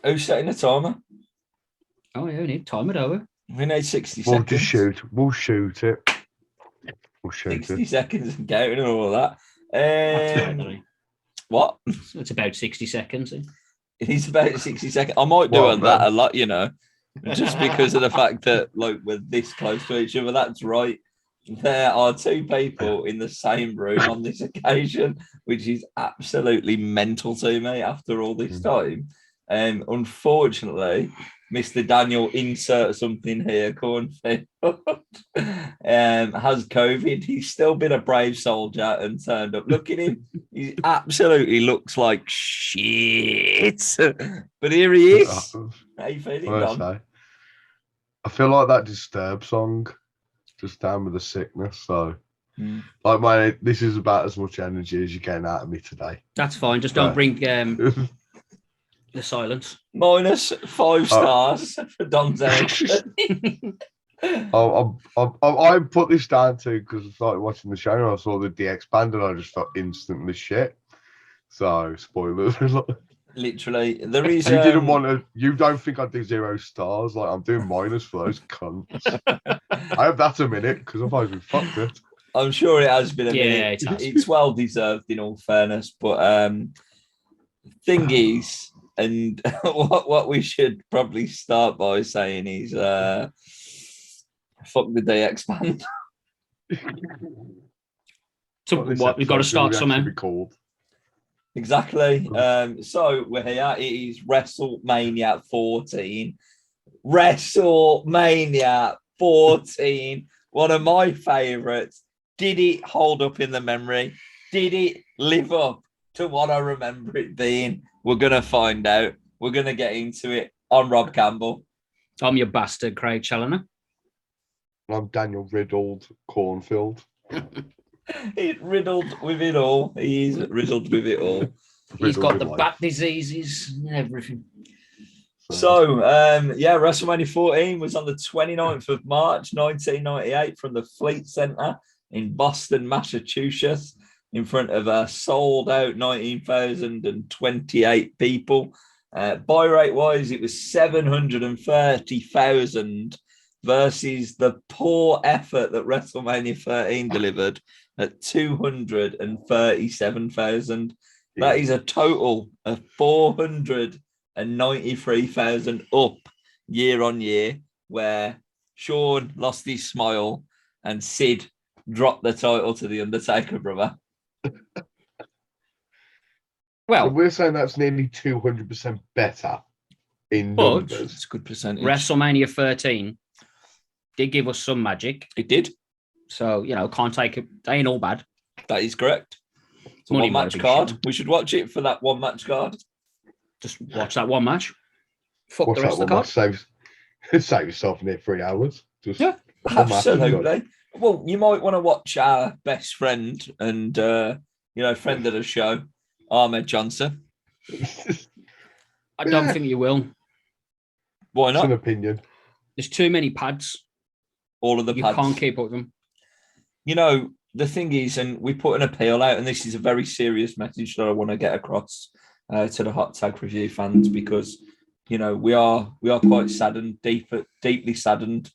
Who's setting the timer? Oh, yeah, we need to time it over. We need 60 We'll seconds. just shoot. We'll shoot it. We'll shoot 60 it. seconds and counting and all that. Absolutely. What? It's about 60 seconds. It is about 60 seconds. I might do that a lot, you know, just because of the fact that like we're this close to each other. That's right. There are two people in the same room on this occasion, which is absolutely mental to me after all this time. Unfortunately, Mr. Daniel, insert something here, Cornfield, has COVID. He's still been a brave soldier and turned up. Look at him. He absolutely looks like shit. But here he is. How you feeling, Don? I feel like that Disturbed song, just down with the sickness. So, like, man, this is about as much energy as you're getting out of me today. That's fine. Just don't bring the silence. Minus 5 stars for Don's action. I put this down to because I started watching the show and I saw the DX band and I just felt instantly shit. So, spoilers. Literally, there is. You didn't want to. You don't think I'd do 0 stars? Like I'm doing minus for those cunts. I hope that's a minute because otherwise we fucked it. I'm sure it has been a minute. It's well deserved in all fairness, but thing is, and what we should probably start by saying is, fuck the DX band. So what we've got to start somehow. Exactly. So we're here. It is WrestleMania 14. WrestleMania 14. One of my favorites. Did it hold up in the memory? Did it live up to what I remember it being? We're going to find out. We're going to get into it. I'm Rob Campbell. I'm your bastard, Craig Challoner. I'm Daniel Riddled Cornfield. He's riddled with it all. He is riddled with it all. He's got the back diseases and everything. So, WrestleMania 14 was on the 29th of March, 1998 from the Fleet Center in Boston, Massachusetts, in front of a sold-out 19,028 people. Buy rate-wise, it was 730,000 versus the poor effort that WrestleMania 13 delivered at 237,000. That is a total of 493,000 up year on year, where Sean lost his smile and Sid dropped the title to The Undertaker, brother. Well, so we're saying that's nearly 200% better in numbers. It's a good percentage. WrestleMania 13 did give us some magic. It did. So, can't take it. They ain't all bad. That is correct. It's a one-match card. We should watch it for that one-match card. Just watch that one match. Fuck watch the rest of the card. Save yourself near 3 hours. Just absolutely. Well, you might want to watch our best friend and, friend of the show, Ahmed Johnson. I don't think you will. Why not? It's an opinion. There's too many pads. All of the pads. You can't keep up with them. The thing is, and we put an appeal out, and this is a very serious message that I want to get across to the Hot Tag Review fans, because, we are quite saddened, deeply saddened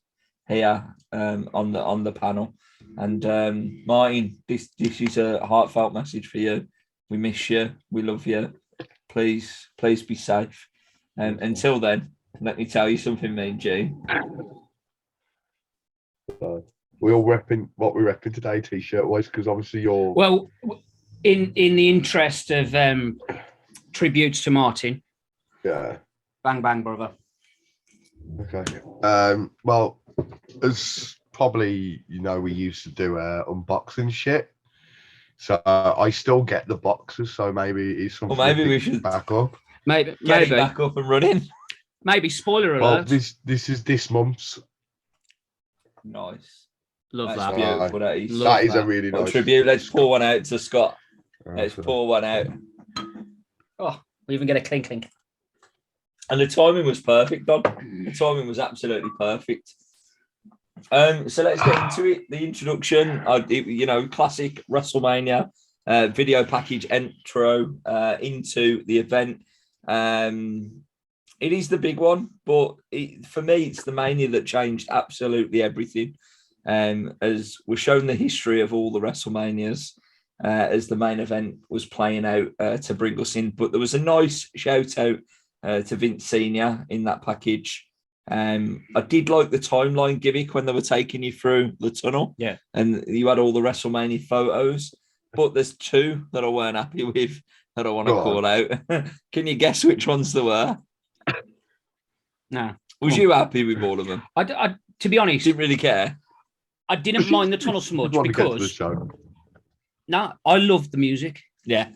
here on the panel. And Martin, this is a heartfelt message for you. We miss you. We love you. Please be safe. Until then, let me tell you something, Mean Gene. We all repping what we're repping today, t-shirt wise, because obviously you're well in the interest of tributes to Martin. Yeah. Bang bang, brother. Okay. Well, as probably we used to do unboxing shit. So I still get the boxes, so maybe it's something. Well, maybe we should back up. Maybe back up and running. Maybe spoiler alert. Well, this is this month's. Nice. Love That's that. beautiful. That is a really nice tribute. Let's pour one out to Scott. Let's pour one out. Oh, we even get a clink clink. And the timing was perfect, Don. The timing was absolutely perfect. So let's get into it. The introduction, classic WrestleMania video package intro into the event. It is the big one, but for me, it's the Mania that changed absolutely everything. As we're shown the history of all the WrestleManias as the main event was playing out to bring us in. But there was a nice shout out to Vince Senior in that package. I did like the timeline gimmick when they were taking you through the tunnel. Yeah. And you had all the WrestleMania photos. But there's two that I weren't happy with that I want to call out. Can you guess which ones there were? No. Was you happy with all of them? I to be honest, Didn't really care. I didn't mind the tunnel so much Want to get to the because show. no, I loved the music. Yeah.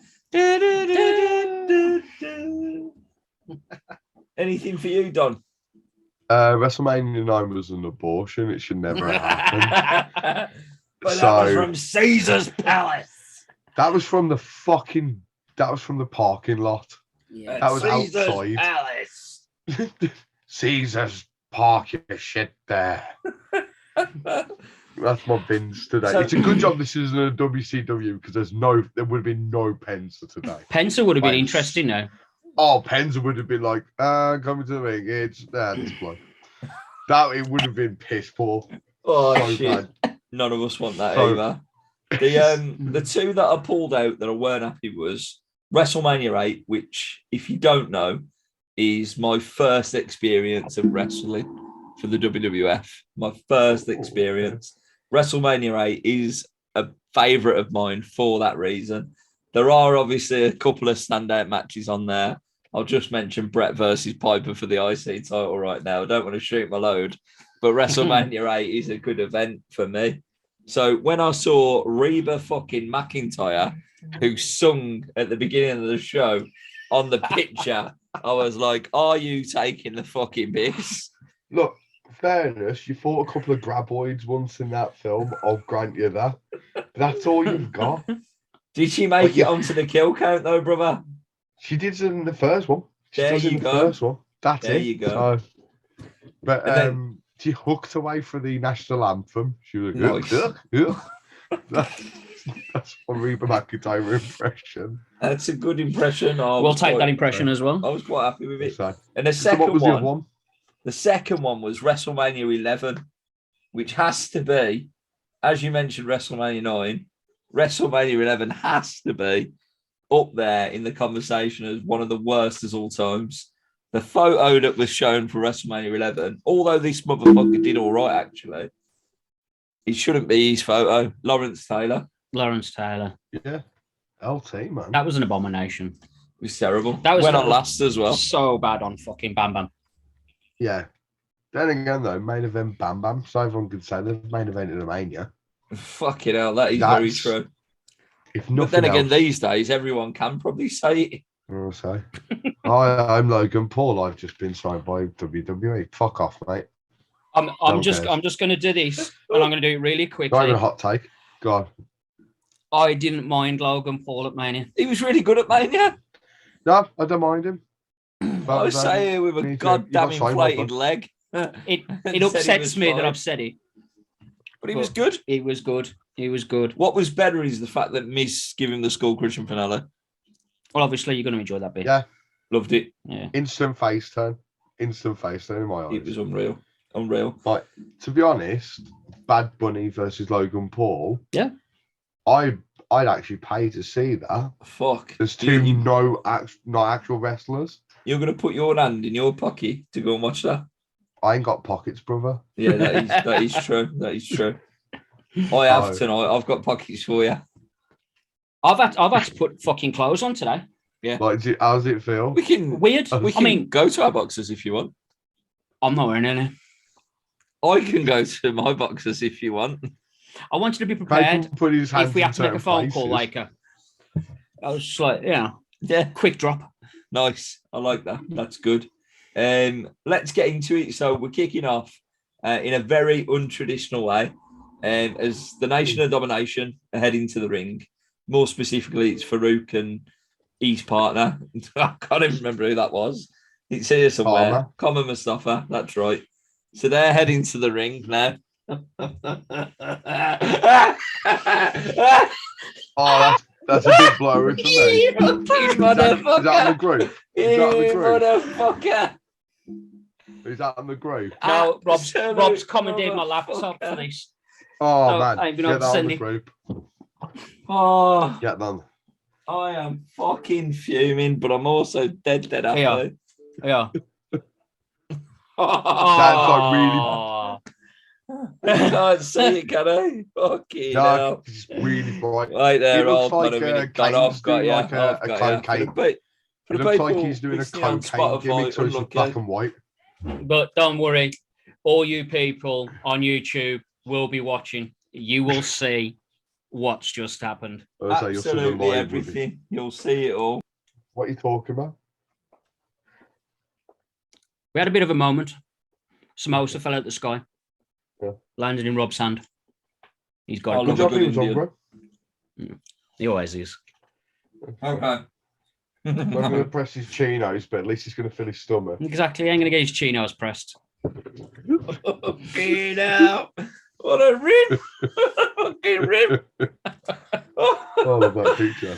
Anything for you, Don? WrestleMania 9 was an abortion. It should never have happened. But that was from Caesar's Palace. That was from the parking lot. Yeah. That was Caesar's outside. Palace. Caesar's park your shit there. That's my bins today. So- It's a good job this isn't a WCW because there would have been no pens for today. Pensa would have been Pens. interesting now. Oh, pens would have been like, coming to the ring. It's blood. It would have been piss poor. Oh So shit! bad. None of us want that So- either. The two that I pulled out that I weren't happy was WrestleMania 8, which, if you don't know, is my first experience of wrestling for the WWF. My first experience. WrestleMania 8 is a favourite of mine for that reason. There are obviously a couple of standout matches on there. I'll just mention Brett versus Piper for the IC title right now. I don't want to shoot my load, but WrestleMania 8 is a good event for me. So when I saw Reba fucking McIntyre, who sung at the beginning of the show on the picture, I was like, are you taking the fucking piss? Look, fairness, you fought a couple of graboids once in that film. I'll grant you that. But that's all you've got. Did she make it onto the kill count though, brother? She did in the first one. She There does in you the go. first one. That's There it. you go. So, but And then- she hooked away for the national anthem. She was like, Nice. That's my Reba McIntyre impression. That's a good impression. We'll take that impression as well. I was quite happy with it. So, And the so what second was the other one, one? the second one was WrestleMania 11, which has to be, as you mentioned, WrestleMania 9. WrestleMania 11 has to be up there in the conversation as one of the worst of all times. The photo that was shown for WrestleMania 11, although this motherfucker did all right, actually, it shouldn't be his photo. Lawrence Taylor. Lawrence Taylor. Yeah. LT, man. That was an abomination. It was terrible. That was went on last as well. So bad on fucking Bam Bam. Yeah. Then again, though, main event Bam Bam. So everyone could say the main event in a Mania. Fucking hell, that is very true. If But nothing then again, else, these days, everyone can probably say it. I'll say. I'm Logan Paul. I've just been signed by WWE. Fuck off, mate. I'm just going to do this, and I'm going to do it really Not quickly. even a hot take. Go on. I didn't mind Logan Paul at Mania. He was really good at Mania. No, I don't mind him. I was saying with a me too. goddamn You got signed by inflated leg. It Said he upsets was me fine. that I've said it. But he was good. He was good. He was good. What was better is the fact that Miss gave him the skull crushing finale. Well, obviously, you're going to enjoy that bit. Yeah. Loved it. Yeah. Instant face turn. Instant face turn in my eyes. It was unreal. Unreal. Like, to be honest, Bad Bunny versus Logan Paul. Yeah. I'd actually pay to see that. Fuck. There's two not actual wrestlers. You're going to put your hand in your pocket to go and watch that? I ain't got pockets, brother. Yeah, that is true. That is true. I have tonight. I've got pockets for you. I've had to put fucking clothes on today. Like, how's it feel? We can Weird. we can go to our boxes if you want. I'm not wearing any. I can go to my boxes if you want. I wanted to be Make him prepared put his hands if we in have to make a certain phone call places. later. I was just like, yeah, Yeah, quick drop. nice. I like that. That's good. Let's get into it. So we're kicking off in a very untraditional way. As the Nation of Domination are heading to the ring. More specifically, it's Farouk and his partner. I can't even remember who that was. It's here somewhere. Common Mustafa. That's right. So they're heading to the ring now. Oh, that's a big blow, isn't it? You fucking Is that in the motherfucker. group? You Is that in the group? motherfucker. Is that on the group? No, Rob's Absolute commandeered my laptop for motherfucker. this. Oh, No, man. I ain't been Get able to that on send the it. group. Oh, Get them. I am fucking fuming, but I'm also dead happy. Yeah. That's like really. Oh. You can't see it, can I? Fucking No, hell. it's really bright. Right there, It looks hold on like a minute. Kane's I've got doing you. like a I've got you. cocaine. For It the looks like people he's doing a listening on cocaine gimmick, so it's just black unlucky. and white. But don't worry, all you people on YouTube will be watching. You will see what's just happened. So you'll see the Absolutely live everything. You'll see it all. What are you talking about? We had a bit of a moment. Samosa fell out the sky. Yeah. Landed in Rob's hand. He's got I it. Good love job a he good was on, Indian. bro. He always is. Okay. Not going to press his chinos, but at least he's going to fill his stomach. Exactly. He ain't going to get his chinos pressed. Fucking hell. What a rip. Fucking rip. I love that picture.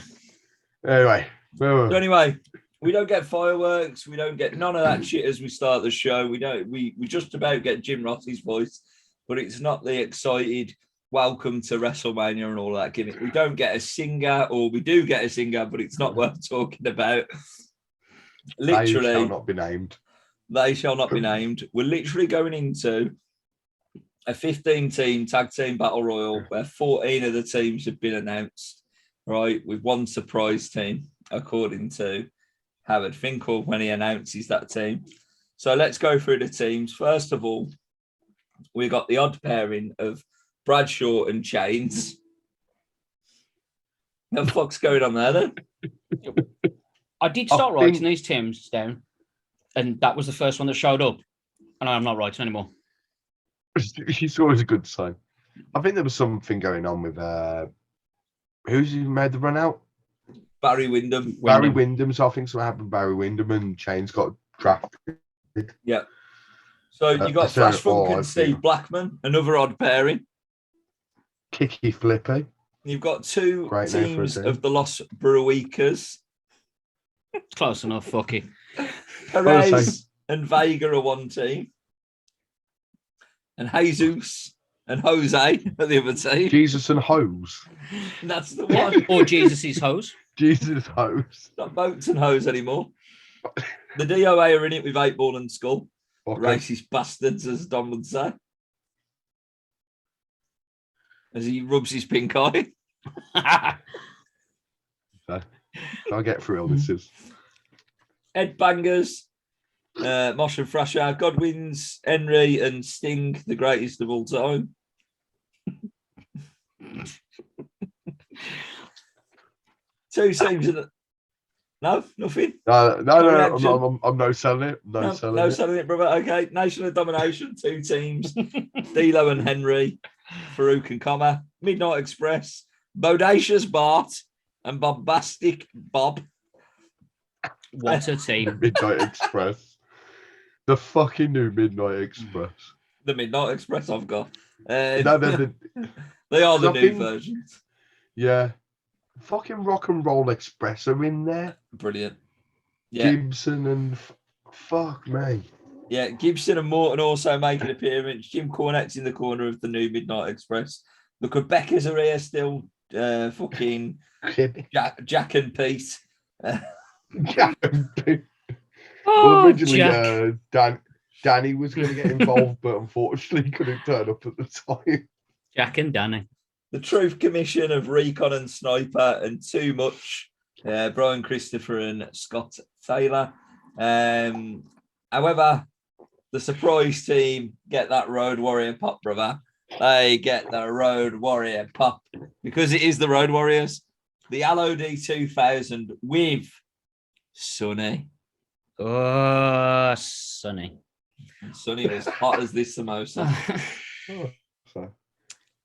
Anyway. So anyway, we don't get fireworks. We don't get none of that shit as we start the show. We just about get Jim Ross's voice, but it's not the excited welcome to WrestleMania and all that gimmick. We don't get a singer, or we do get a singer, but it's not worth talking about. Literally, They shall not be named. They shall not be named. We're literally going into a 15-team tag team battle royal where 14 of the teams have been announced, right? With one surprise team, according to Howard Finkel when he announces that team. So let's go through the teams. First of all, we got the odd pairing of Bradshaw and Chains. What the fuck's going on there then? I did start writing these teams down, and that was the first one that showed up. And I'm not writing anymore. It's always a good sign. I think there was something going on with who's who made the run out? Barry Windham. Barry Windham. So I think something happened. Barry Windham and Chains got drafted. Yeah. So you got Flash Funk and Steve Blackman, another odd pairing. Kiki Flippy. You've got two Great name for a teams team. of the Los Bruicas. Close enough, fucky. Perez and Vega are one team. And Jesus and Jose are the other team. Jesus and Hose. That's the one. Or Jesus' hose. Jesus Hose. Not boats and hose anymore. The DOA are in it with 8 Ball and Skull. Okay. Racist bastards, as Don would say. As he rubs his pink eye. I'll get through illnesses. Ed Bangers, Mosh and Thrasher, Godwins, Henry, and Sting, the greatest of all time. Two teams in the... No, nothing. No, I'm no selling it. No selling it, brother. Okay, Nation of Domination, 2 teams. D'Lo and Henry, Farouk and Comma, Midnight Express, Bodacious Bart, and Bombastic Bob. What a team. Midnight Express. The fucking new Midnight Express. The Midnight Express I've got. They are the new versions. Yeah. Fucking Rock and Roll Express are in there. Brilliant. Yeah. Gibson and fuck me. Yeah, Gibson and Morton also make an appearance. Jim Cornette's in the corner of the new Midnight Express. The Quebecers are here still. Fucking Jack and Pete. Jack and Pete. Oh, well, originally, Danny was going to get involved, but unfortunately couldn't turn up at the time. Jack and Danny. The Truth Commission of Recon and Sniper and Too Much. Brian Christopher and Scott Taylor. However, the surprise team get that Road Warrior pop, brother. They get the Road Warrior pop because it is the Road Warriors. The LOD 2000 with Sonny. Oh, Sonny. Sonny was hot as this samosa. So,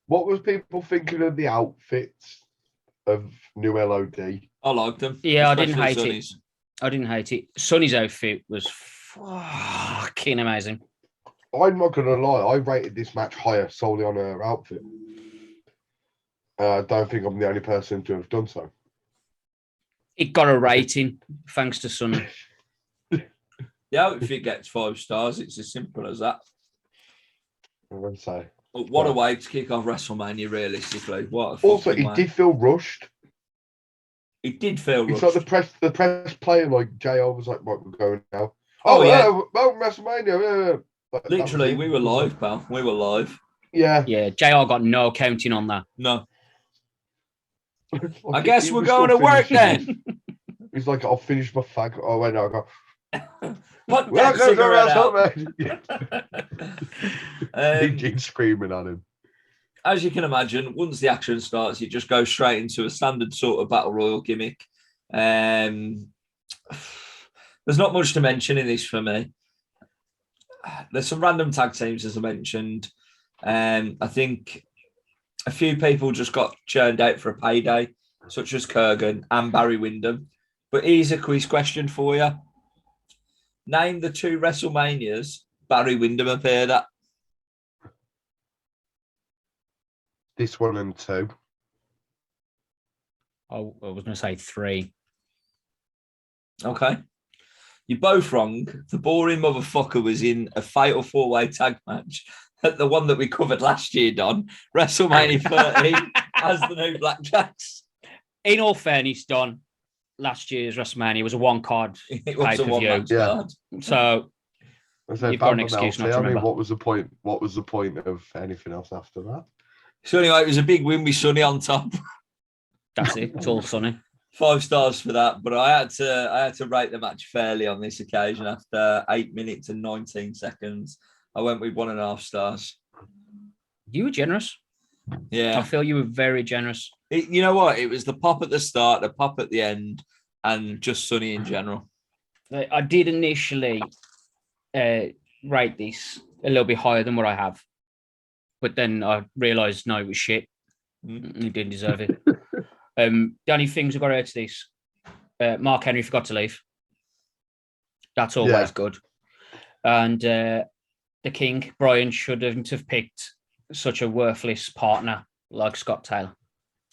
what was people thinking of the outfits of new LOD? I liked them. Yeah, I didn't hate Sonny's. it. I didn't hate it. Sonny's outfit was fucking amazing. I'm not going to lie. I rated this match higher solely on her outfit. I don't think I'm the only person to have done so. It got a rating thanks to Sonny. The outfit gets 5 stars. It's as simple as that. I'm going to say. But what a way to kick off WrestleMania, realistically. What a Also, fucking it way. did feel rushed. It did feel It's rushed. like the press playing, like, JR was like, right, we're going now. Oh, yeah. WrestleMania. Like, Literally, we were live, pal. We were live. Yeah. Yeah, JR got no counting on that. No. Like, I guess he we're was going still to work finishing then. He's like, I'll finish my fag. Oh, wait, no, I go. Put We're that going to cigarette out. He's screaming at him. As you can imagine, once the action starts, it just goes straight into a standard sort of battle royal gimmick. There's not much to mention in this for me. There's some random tag teams, as I mentioned. I think a few people just got churned out for a payday, such as Kurgan and Barry Windham. But here's a quiz question for you. Name the 2 WrestleManias Barry Windham appeared at. This one and 2. Oh, I was going to say 3. Okay. You're both wrong. The boring motherfucker was in a fatal 4-way tag match. The one that we covered last year, Don. WrestleMania 30 as the new Blackjacks. In all fairness, Don, last year's WrestleMania was a 1-card It was a pay-per-view. one-match card. So you've got an excuse not to remember. What was the point? What was the point of anything else after that? So anyway, it was a big win with Sonny on top. That's it. It's all sunny. 5 stars for that, but I had to rate the match fairly on this occasion. After 8 minutes and 19 seconds, I went with 1.5 stars. You were generous. Yeah, I feel you were very generous. you know what? It was the pop at the start, the pop at the end, and just Sonny in general. I did initially rate this a little bit higher than what I have, but then I realised no, it was shit. You didn't deserve it. The only things I got out of this, Mark Henry forgot to leave. That's always good. And the King, Brian, shouldn't have picked such a worthless partner like Scott Taylor.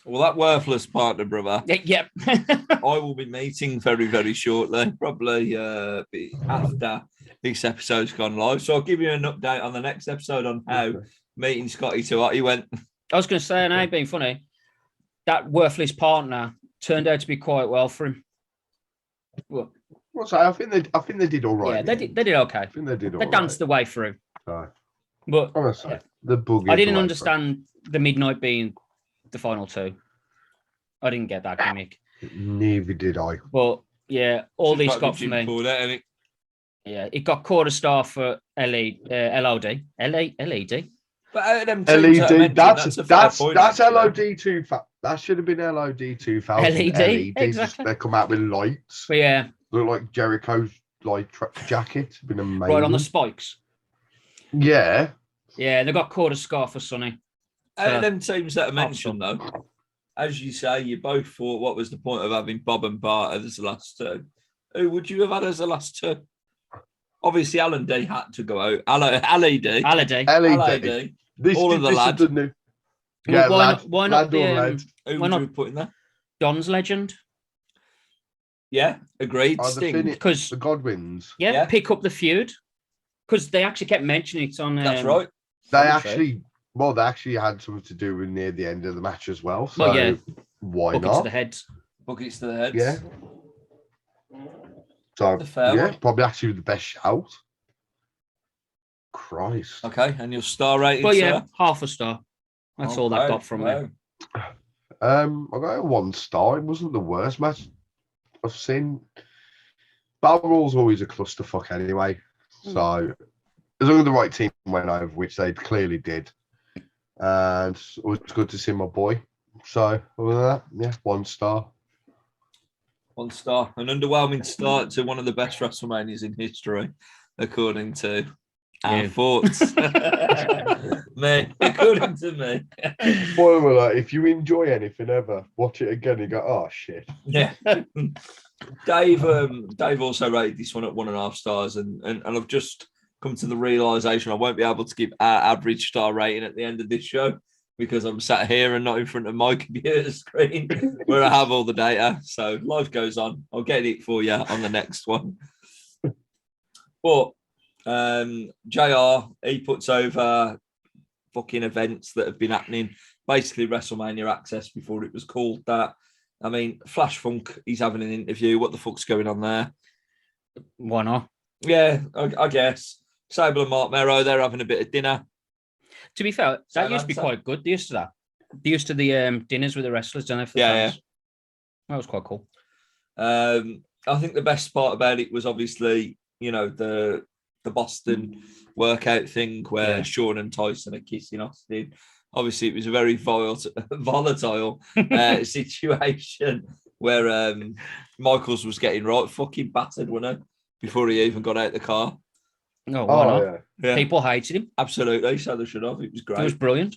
Well, that worthless partner, brother. Yep. I will be meeting very, very shortly, probably after this episode's gone live. So I'll give you an update on the next episode on how meeting Scotty to what he went. I was going to say, and I ain't being funny, that worthless partner turned out to be quite well for him. Well, I think they did all right. Yeah, they did okay. I think they did all They right. danced the way through. Right. But honestly, the boogie. I didn't understand the midnight being the final 2. I didn't get that gimmick. Neither did I. But yeah, all these got for me. That, yeah, it got $0.25 for LOD. LED. But out of them LED, that's LOD LOD 2000. That should have been LOD 2000. LED, exactly. They come out with lights. But yeah, look like Jericho's like jacket. It's been amazing. Right on the spikes. Yeah. Yeah, they got $0.25 for Sonny. Out of them teams that I mentioned, though, as you say, you both thought, what was the point of having Bob and Bart as the last 2? Who would you have had as the last 2? Obviously, Alan D had to go out. LED. All of the lads. Yeah, why not Who would you put in there? Don's Legend. Yeah, agreed. Because the Godwins. Yeah, pick up the feud. Because they actually kept mentioning it on. That's right. They actually had something to do with near the end of the match as well. So why Buckets not? To the heads. Buckets to the heads. Yeah. So probably actually the best shout. Christ. Okay, and your star rating? Well, yeah, half a star. That's all that got from me. I got a 1 star. It wasn't the worst match I've seen. Battle Royal's always a clusterfuck anyway. So as long as the right team went over, which they clearly did, and it was good to see my boy. So other than that, yeah, 1 star. 1 star. An underwhelming start to one of the best WrestleManias in history, according to our thoughts. Mate, according to me. Spoiler alert, if you enjoy anything ever, watch it again and go, oh shit. Yeah. Dave also rated this one at 1.5 stars, and I've just come to the realization I won't be able to give our average star rating at the end of this show because I'm sat here and not in front of my computer screen where I have all the data. So life goes on. I'll get it for you on the next one. But JR, he puts over fucking events that have been happening, basically WrestleMania Access before it was called that. I mean, Flash Funk, he's having an interview. What the fuck's going on there? Why not? Yeah, I guess. Sable and Mark Merrow, they're having a bit of dinner. To be fair, that Same used to be answer. quite good. They used to that. They used to the dinners with the wrestlers, don't they? For the fans. That was quite cool. I think the best part about it was obviously, the Boston workout thing where Shawn and Tyson are kissing Austin. Obviously, it was a very volatile situation where Michaels was getting right fucking battered, wasn't he? Before he even got out the car. Oh, why not? Yeah. People hated him. Absolutely, so they should have. It was great. It was brilliant.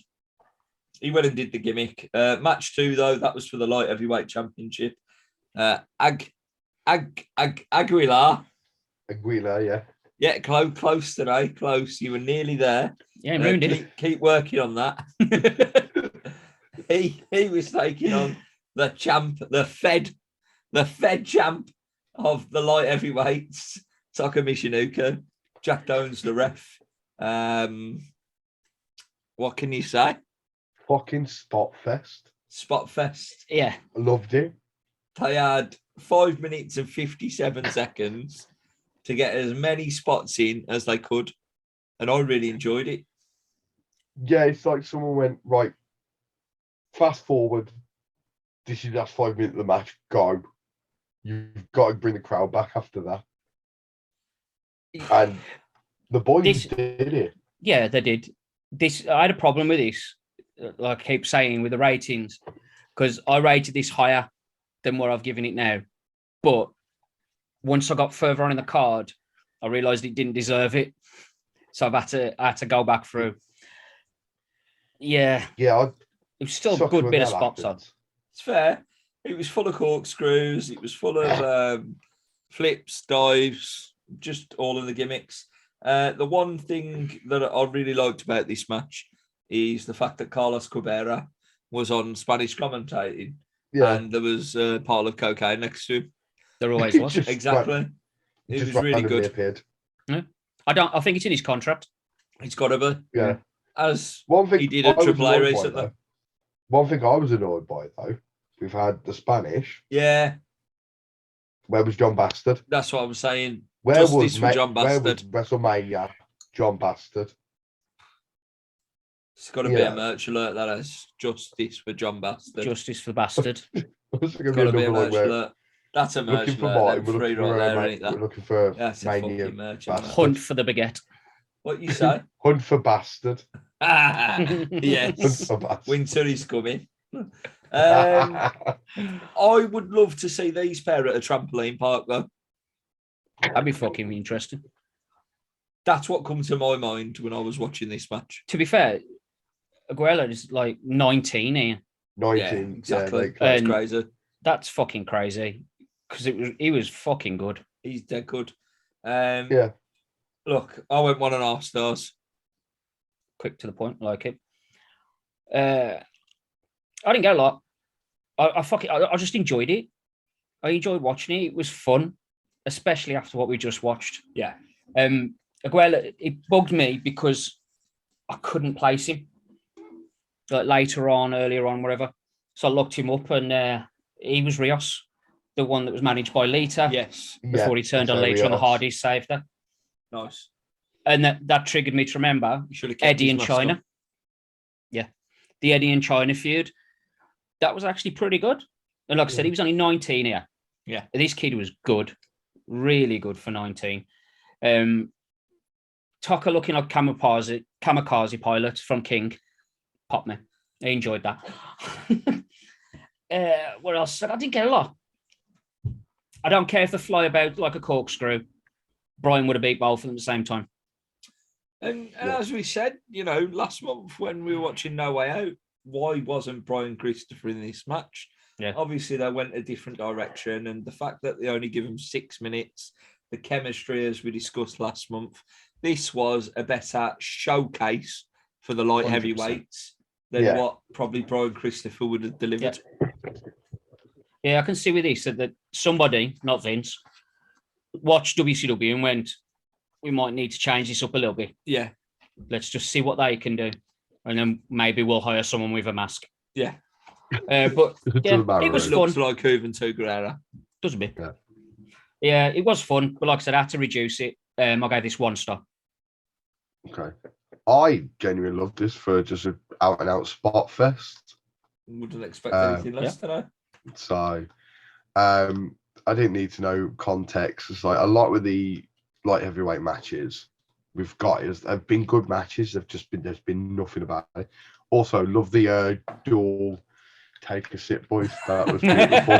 He went and did the gimmick. Match 2, though, that was for the light heavyweight championship. Aguilar, yeah. Yeah, close today. Close. You were nearly there. Yeah, he ruined it. Keep working on that. he was taking on the champ, the Fed champ of the light heavyweights, Taka Michinoku. Jack Doan's the ref. What can you say? Fucking Spot Fest. Yeah. I loved it. They had 5 minutes and 57 seconds to get as many spots in as they could. And I really enjoyed it. Yeah, it's like someone went, right, fast forward. This is the last 5 minutes of the match. Go. You've got to bring the crowd back after that. And the boys did it. Yeah, they did. I had a problem with this, like I keep saying, with the ratings, because I rated this higher than what I've given it now. But once I got further on in the card, I realised it didn't deserve it. So I had to go back through. Yeah. Yeah. It was still a good bit of spots on. It's fair. It was full of corkscrews. It was full of flips, dives, just all of the gimmicks. The one thing that I really liked about this match is the fact that Carlos Cabrera was on Spanish commentating, and there was a pile of cocaine next to him. There always was. Exactly. It was really good. Appeared. Yeah. I think it's in his contract. It's got to be. Yeah. As one thing he did at Triple A recently. One thing I was annoyed by, though, we've had the Spanish. Yeah. Where was John Bastard? That's what I'm saying. Where was John Bastard? Where was WrestleMania John Bastard? It's got to be a merch alert that has justice for John Bastard. Justice for Bastard. It's got to be a merch alert. That's a merch looking for alert. Martin, we're looking for Mania. Hunt for the baguette. What you say? Hunt for Bastard. Yes. Winter is coming. I would love to see these pair at a trampoline park, though. That'd be fucking interesting. That's what comes to my mind when I was watching this match. To be fair, Aguero is like 19 here. 19, yeah, exactly. Yeah, that's crazy. That's fucking crazy because he was fucking good. He's dead good. Yeah. Look, I went 1.5 stars. Quick to the point, like it. I didn't get a lot. I just enjoyed it. I enjoyed watching it. It was fun, especially after what we just watched. Yeah. Aguero, it bugged me because I couldn't place him. Like earlier on, whatever. So I looked him up and he was Rios, the one that was managed by Lita. Yes. Before he turned on Lita and the Hardys saved her. Nice. And that triggered me to remember Eddie and China. On. Yeah. The Eddie and China feud. That was actually pretty good. And like I said, he was only 19 here. Yeah. This kid was good. Really good for 19. Tucker looking like kamikaze pilot from King. Pop me. I enjoyed that. What else? I didn't get a lot. I don't care if they fly about like a corkscrew. Brian would have beat both of them at the same time. And as we said, last month when we were watching No Way Out, why wasn't Brian Christopher in this match? Yeah. Obviously, they went a different direction. And the fact that they only give him 6 minutes, the chemistry, as we discussed last month, this was a better showcase for the light 100%. Heavyweights than what probably Brian Christopher would have delivered. Yeah, I can see with this that somebody, not Vince, watched WCW and went, we might need to change this up a little bit. Yeah. Let's just see what they can do, and then maybe we'll hire someone with a mask. Yeah. But yeah, it was fun. Looks like Juventud Guerrera. Does a bit. Yeah. Yeah, it was fun, but like I said, I had to reduce it. I gave this 1 star. Okay. I genuinely loved this for just an out and out spot fest. Wouldn't expect anything less today. So I didn't need to know context. It's like a lot with the light heavyweight matches we've got have been good matches. There's been nothing about it. Also, love the dual take a sip, boys. That was beautiful.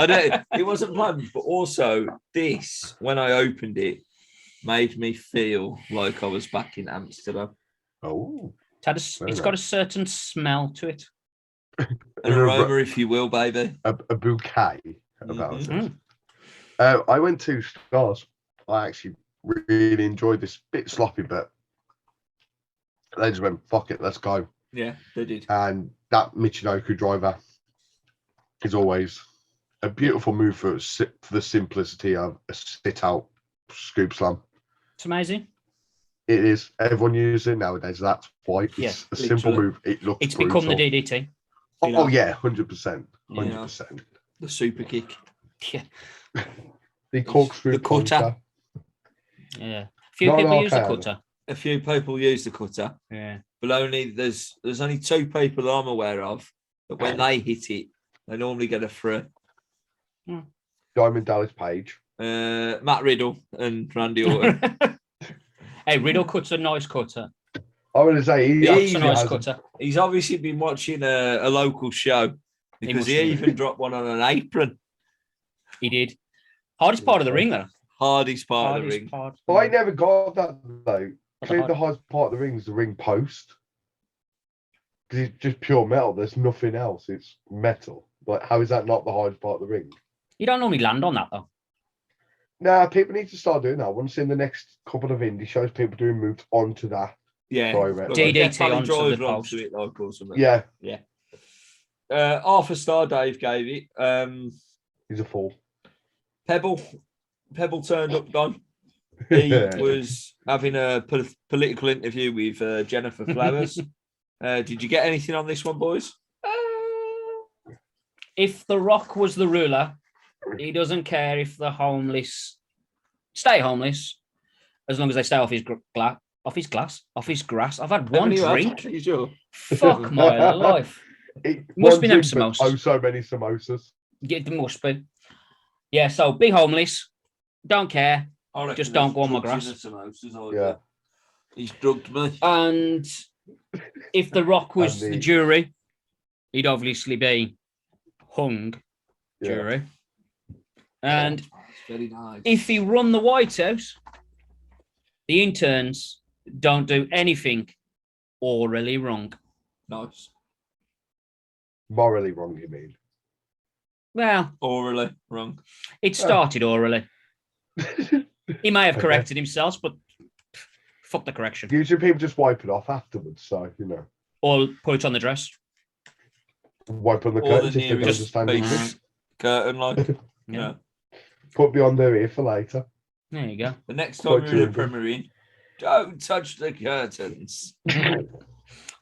It wasn't planned, but also this, when I opened it, made me feel like I was back in Amsterdam. Oh, It's got a certain smell to it. An aroma, if you will, baby. A bouquet about it. I went 2 stars. I actually really enjoyed this. Bit sloppy, but they just went, fuck it, let's go. Yeah, they did. And that Michinoku driver is always a beautiful move for the simplicity of a sit-out scoop slam. It's amazing. It is. Everyone uses it nowadays. That's why it's a simple move. It looks It's brutal. become the DDT. Oh yeah, 100%. 100%. The super kick. Yeah. The corkscrew. The cutter. Yeah. Few people use the cutter. A few people use the cutter. Yeah. But there's only 2 people that I'm aware of that when they hit it, they normally get a free. Diamond Dallas Page. Matt Riddle and Randy Orton. Hey, Riddle cuts a nice cutter. I want to say he's a nice cutter. He's obviously been watching a local show because he even dropped one on an apron. He did. Hardest part of the ring, though. Hardest part of the ring. But I never got that, though. The hardest part of the ring is the ring post. Because it's just pure metal. There's nothing else. It's metal. Like, how is that not the hardest part of the ring? You don't normally land on that, though. Nah, people need to start doing that. I want to see in the next couple of indie shows people doing moves onto that. Yeah. DDT onto the post. It, like, or something. Yeah. Yeah. Half a star Dave gave it. He's a fool. Pebble turned up, Gunn. He was having a political interview with Jennifer Flowers. Did you get anything on this one, boys? If The Rock was the ruler, he doesn't care if the homeless stay homeless, as long as they stay off his grass. I've had one drink. Sure? Fuck my life. Must be them samosas. Oh, so many samosas. Yeah, there must be. Yeah, so be homeless. Don't care. Just don't go on my grass. Yeah. He's drugged me. And if The Rock was the jury, he'd obviously be hung jury. And very nice. If he run the White House, the interns don't do anything orally wrong. Nice. Morally wrong, you mean? Well, orally wrong. It started orally. He may have corrected himself, but fuck the correction. Usually people just wipe it off afterwards, so, you know. Or put it on the dress. Wipe on the curtains if they don't understand. Curtain, like. Yeah. Put beyond their ear for later. There you go. The next time you're in a Premier Inn, don't touch the curtains.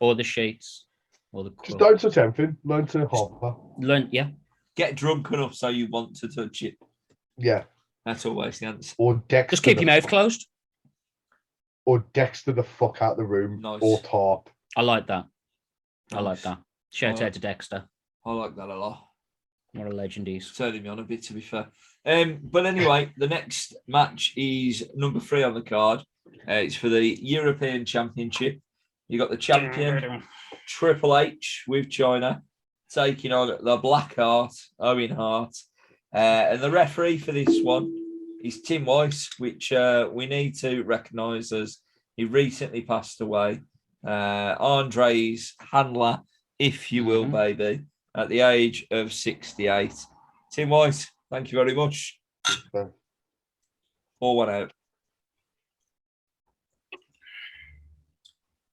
Or the sheets. Or the just don't touch anything. Learn to hopper. Yeah. Get drunk enough so you want to touch it. Yeah. That's always the answer. Or Dexter. Just keep your mouth closed. Or Dexter the fuck out the room. Nice. Or tarp. I like that. Nice. I like that. Shout out to Dexter. I like that a lot. What a legend he is. Turning me on a bit, to be fair. But anyway, the next match is number 3 on the card. It's for the European Championship. You got the champion, Triple H, with China, taking on the Black Heart, Owen Hart. And the referee for this one is Tim Weiss, which we need to recognise as he recently passed away. Andre's handler, if you will, baby, at the age of 68. Tim Weiss, thank you very much. 4-1 out.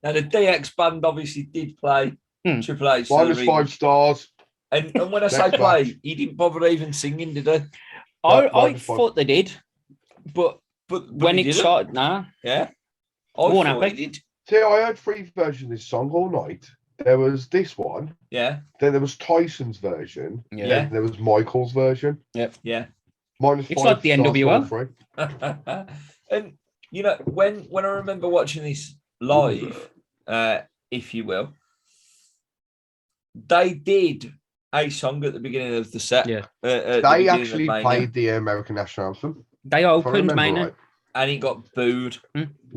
Now, the DX band obviously did play Triple H. -5 stars. And when I say play, he didn't bother even singing, did he? I thought they did, but But when he it started, nah. Yeah. I wasn't thought happy. he did. See, I had 3 versions of this song all night. There was this one. Yeah. Then there was Tyson's version. Yeah. Then there was Michael's version. Yep. Yeah. Minus It's 5 like the stars to all NWO. 3. And you know, when I remember watching this live, if you will, they did a song at the beginning of the set. Yeah. They actually played the American National Anthem. They opened Mania. Right. And he got booed.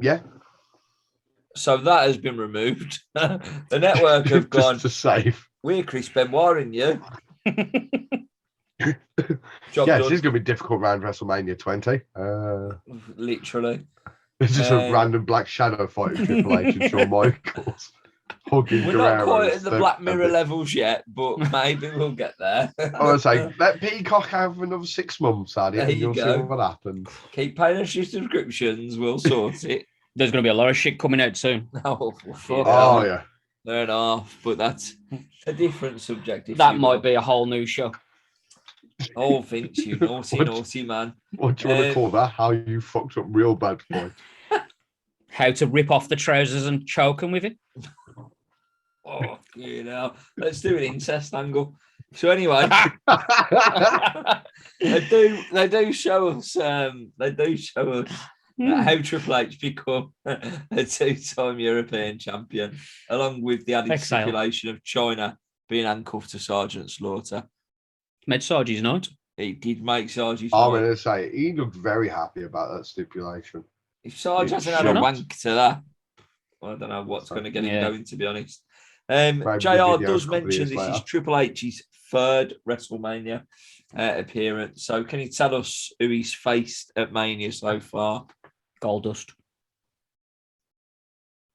Yeah. So that has been removed. The network have gone, Just to save. We're Chris Benoit in you. Yes, this is going to be difficult around WrestleMania 20. Literally. It's just a random Black Shadow fight with Triple H and Shawn Michaels. Hugging We're Guerrero. not quite at the Black Mirror levels yet, but maybe we'll get there. I would say, let Peacock have another 6 months at it, and you'll see what happens. Keep paying us your subscriptions, we'll sort it. There's going to be a lot of shit coming out soon. Oh, fuck. Oh, yeah. Fair enough, but that's a different subject. That might be a whole new show. Oh, Vince, you naughty man. What do you want to call that? How you fucked up real bad boy. How to rip off the trousers and choke them with it. Oh, you know. Let's do an incest angle. So anyway, they do show us how Triple H become a 2-time European champion, along with the added stipulation of China being handcuffed to Sergeant Slaughter. Made Sarge's night. He did make Sarge's I'm night. going to say, he looked very happy about that stipulation. If Sarge hasn't had a wank to that, I don't know what's going to get him going, to be honest. JR does mention this is Triple H's 3rd WrestleMania appearance. So can you tell us who he's faced at Mania so far? Goldust.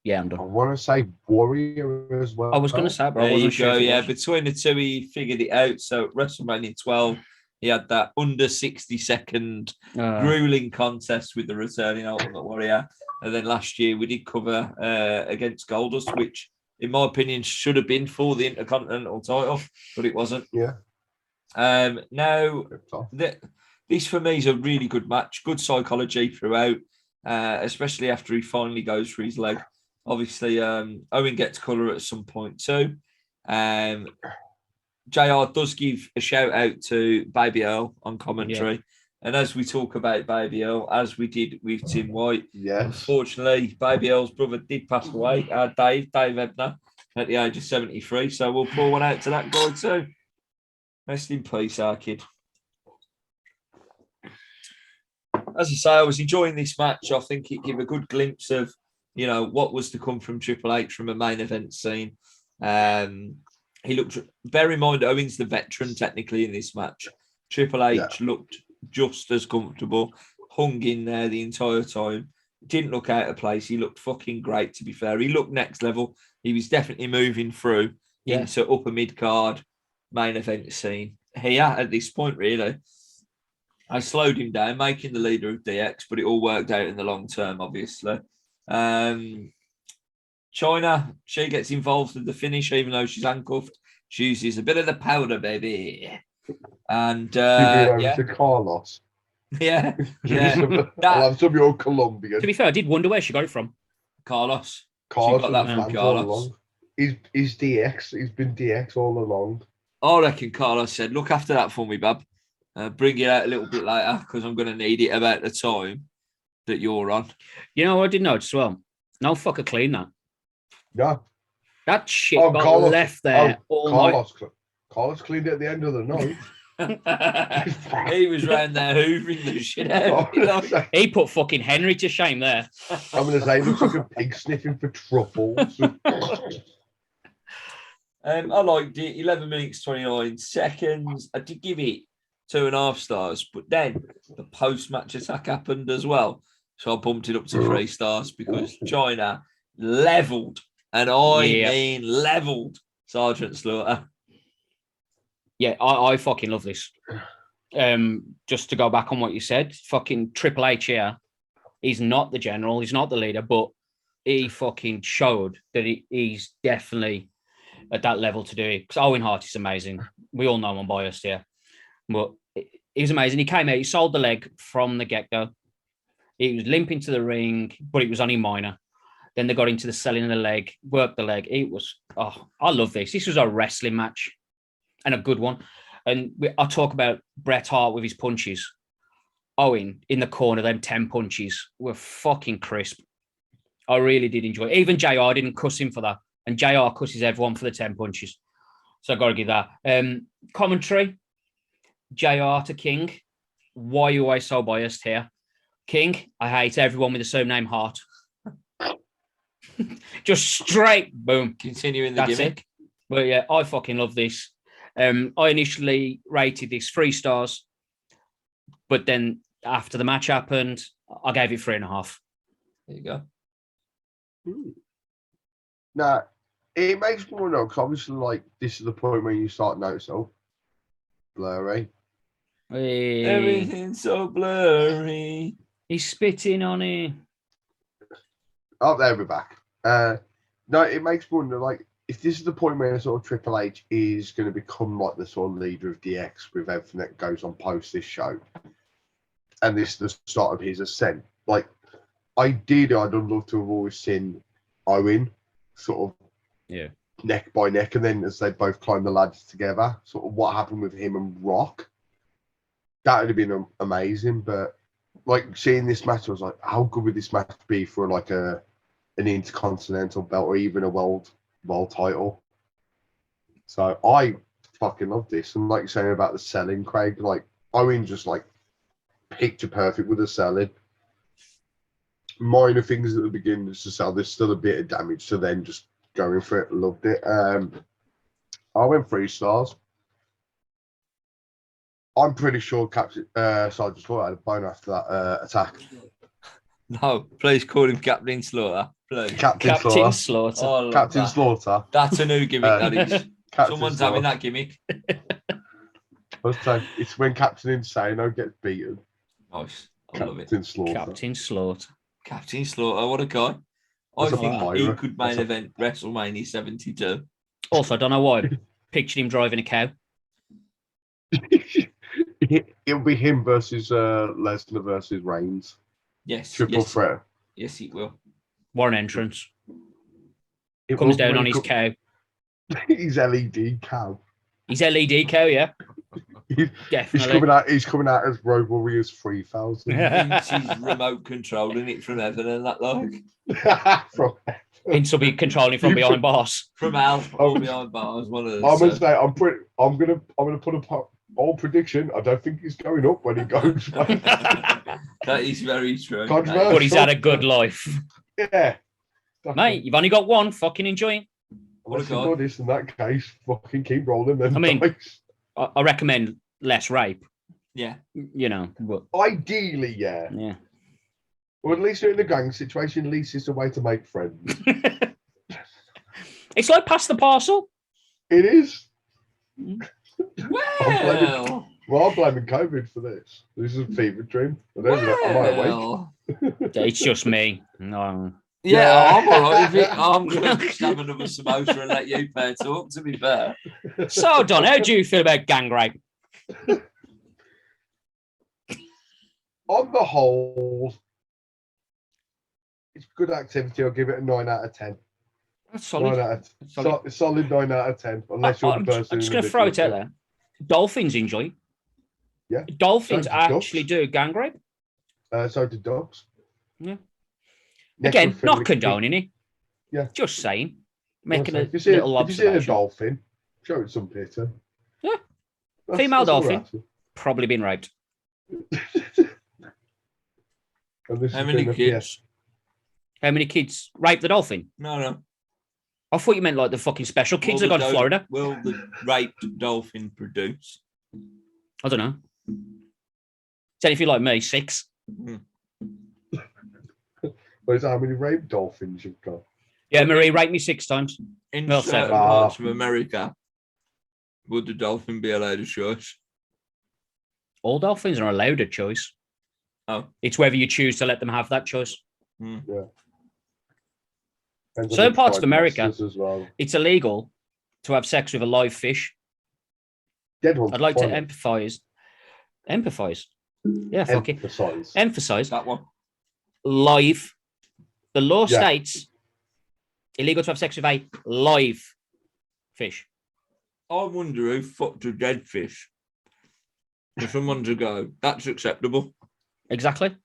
Yeah, I'm done. I want to say Warrior as well. I was going to say, but there I wasn't you go. Yeah, between the two, he figured it out. So WrestleMania 12, he had that under 60-second grueling contest with the returning Ultimate Warrior. And then last year we did cover against Goldust, which in my opinion should have been for the Intercontinental title, but it wasn't. Yeah. Now, this for me is a really good match. Good psychology throughout, especially after he finally goes for his leg. Obviously, Owen gets colour at some point too. JR does give a shout out to Baby Earl on commentary. Yeah. And as we talk about Baby Earl, as we did with Tim White, unfortunately, Baby Earl's brother did pass away, Dave Ebner, at the age of 73. So we'll pour one out to that guy too. Rest in peace, our kid. As I say, I was enjoying this match. I think it gave a good glimpse of, you know, what was to come from Triple H from a main event scene. He looked, bear in mind, Owen's the veteran technically in this match. Triple H looked just as comfortable, hung in there the entire time. Didn't look out of place. He looked fucking great, to be fair. He looked next level. He was definitely moving through into upper mid-card main event scene. Here, at this point, really. I slowed him down, making the leader of DX, but it all worked out in the long term, obviously. China, she gets involved in the finish, even though she's handcuffed. She uses a bit of the powder, baby. And to Carlos. Yeah. I'll have some of your Colombian. To be fair, I did wonder where she got it from. Carlos. Carlos she got that from Carlos. He's DX. He's been DX all along. I reckon Carlos said, look after that for me, bub. Bring it out a little bit later because I'm going to need it about the time that you're on. You know, I did notice as well. No fucker clean that. Yeah. That shit got Carlos, left there all night. Carlos cleaned it at the end of the night. He was round there hoovering the shit out. He put fucking Henry to shame there. I'm going to say, he looks like a pig sniffing for truffles. I liked it. 11 minutes, 29 seconds. I did give it 2.5 stars, but then the post-match attack happened as well. So I bumped it up to 3 stars because China levelled, and I mean levelled Sergeant Slaughter. Yeah, I fucking love this. Just to go back on what you said, fucking Triple H here, he's not the general, he's not the leader, but he fucking showed that he's definitely at that level to do it. Because Owen Hart is amazing. We all know I'm biased here. But he's amazing. He came out, he sold the leg from the get-go. He was limping to the ring, but it was only minor. Then they got into the selling of the leg, worked the leg. It was, I love this. This was a wrestling match and a good one. And I talk about Bret Hart with his punches. Owen in the corner, them 10 punches were fucking crisp. I really did enjoy it. Even JR didn't cuss him for that. And JR cusses everyone for the 10 punches. So I've got to give that. Commentary, JR to King. Why are you always so biased here? King, I hate everyone with the same name, Hart. Just straight, boom. Continuing the gimmick. It. But yeah, I fucking love this. I initially rated this 3 stars. But then after the match happened, I gave it 3.5. There you go. Now, it makes me wonder, because obviously, like, this is the point where you start noticing, blurry. Hey. Everything's so blurry. He's spitting on it. Oh, there we're back. No, it makes me wonder, like, if this is the point where sort of Triple H is going to become like the sort of leader of DX with everything that goes on post this show, and this is the start of his ascent. Like, I'd love to have always seen Owen sort of neck by neck, and then as they both climb the ladders together, sort of what happened with him and Rock. That would have been amazing. But like seeing this match, I was like, how good would this match be for like an intercontinental belt or even a world title? So I fucking love this. And like you're saying about the selling, Craig, like Owen just like picture perfect with the selling. Minor things at the beginning just to sell. There's still a bit of damage, so then just going for it. Loved it. I went 3 stars. I'm pretty sure Captain Sergeant Slaughter had a bone after that attack. No, please call him Captain Slaughter. Please. Captain Slaughter. Oh, Captain Slaughter. That's a new gimmick, that is. Someone's Slaughter. having that gimmick. It's when Captain Insano gets beaten. Nice. I love it. Captain Slaughter. Captain Slaughter. Captain Slaughter, what a guy. I think he could main event WrestleMania 72. Also, I don't know why I pictured him driving a cow. It'll be him versus Lesnar versus Reigns. Yes. Triple threat. Yes, it will. What an entrance. Comes down on his cow. His LED cow. His LED cow, yeah. Definitely. He's coming out as Road Warriors 3000. He's remote controlling it from heaven and that like. He'll be controlling from behind bars. From hell or behind bars. One of those. I'm gonna say I'm gonna put a bold prediction. I don't think he's going up when he goes. That is very true. But he's had a good life. Yeah. Mate, you've only got one. Fucking enjoy it. What a god. This in that case, fucking keep rolling them. I mean, I recommend less rape. Yeah. You know. But... Ideally, yeah. Yeah. Or at least in the gang situation, at least it's a way to make friends. It's like pass the parcel. It is. Well, I'm blaming COVID for this. This is a fever dream. Am I awake? It's just me. No. Yeah, I'm all right with it. I'm going to just have another samosa and let you pair talk, to be fair. So, Don, how do you feel about gang rape? On the whole, it's good activity. I'll give it a 9 out of 10. That's solid. Solid 9 out of 10. Unless you're the person. I'm just going to throw it out there. Dolphins enjoy. Yeah. Dolphins actually do gang rape. So do dogs. Yeah. Again, not condoning it. Yeah. Just saying. Making a little observation. If you see a dolphin, show it some pity. Yeah. Female dolphin, probably been raped. How many kids? How many kids rape the dolphin? No. I thought you meant like the fucking special kids that got to Florida. Will the raped dolphin produce? I don't know. Is anything like me? 6. Well, is that how many rape dolphins you've got? Yeah, Marie raped me 6 times. In certain parts of America, would the dolphin be allowed a choice? All dolphins are allowed a choice. Oh. It's whether you choose to let them have that choice. Yeah. Certain parts of America, it's illegal to have sex with a live fish. I'd like to emphasize. Yeah, fuck it. Emphasize that one. live. The law Yeah. states illegal to have sex with a live fish. I wonder who fucked a dead fish for someone to go, that's acceptable. Exactly.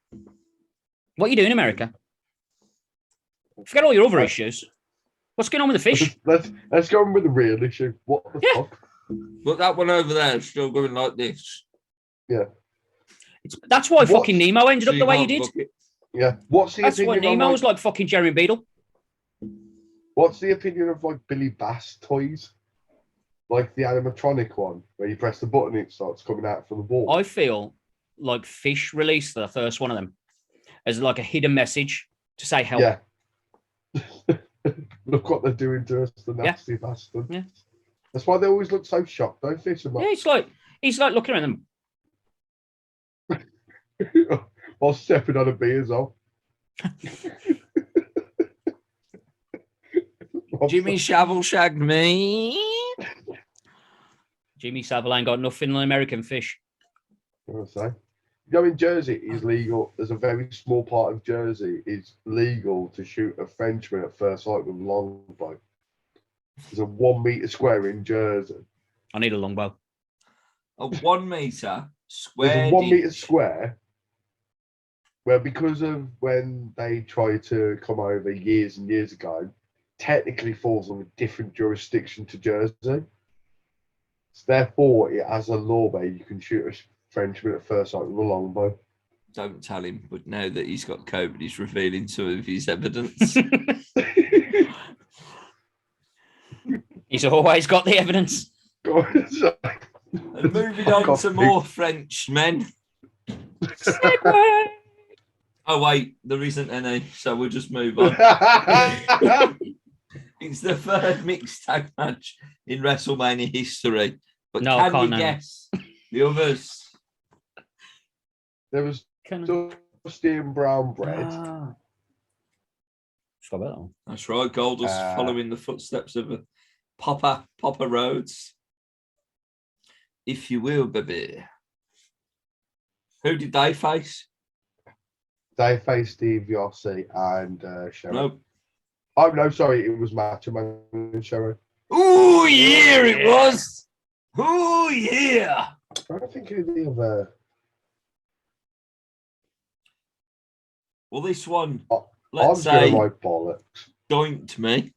What are you doing in America? Forget all your other issues. What's going on with the fish? Let's go on with the real issue. What the fuck? But that one over there is still going like this. Yeah. That's why fucking Nemo ended up So the way he can't did. fuck it. Yeah. What's the That's why opinion on Nemo was like, like fucking Jeremy Beadle. what's the opinion of like Billy Bass toys? Like the animatronic one where you press the button and it starts coming out from the wall. I feel like Fish released the first one of them as like a hidden message to say help. Yeah. Look what they're doing to us, the nasty bastard. Yeah. That's why they always look so shocked, don't fish? Yeah, he's like looking around them. While stepping on a bee as well. Jimmy Savile shagged me. Jimmy Savile ain't got nothing on American fish. What say? You know, in Jersey, it's legal. There's a very small part of Jersey. It's legal to shoot a Frenchman at first sight with a longbow. There's a 1 meter square in Jersey. I need a longbow. A 1 meter square. There's a 1 meter square where, because of when they tried to come over years and years ago, technically falls on a different jurisdiction to Jersey. So therefore, it has a law where you can shoot a Frenchman at first sight with a longbow. Don't tell him, but now that he's got COVID, he's revealing some of his evidence. He's always got the evidence. And moving on to more Frenchmen. Segway. Oh, wait, there isn't any, so we'll just move on. It's the third mixed tag match in WrestleMania history. But No, can you can't guess the others? There was Dusty and Brown Bread. Forgot about that one. That's right, Goldust following the footsteps of Papa Rhodes. If you will, baby. Who did they face? They faced Steve Yossi and Sharon. No. Oh, no, sorry. It was Macho Man and Sharon. Oh, yeah, it was. Oh, yeah. I don't think who the other... Well, this one, I'm let's going say, to write bollocks. doinked me.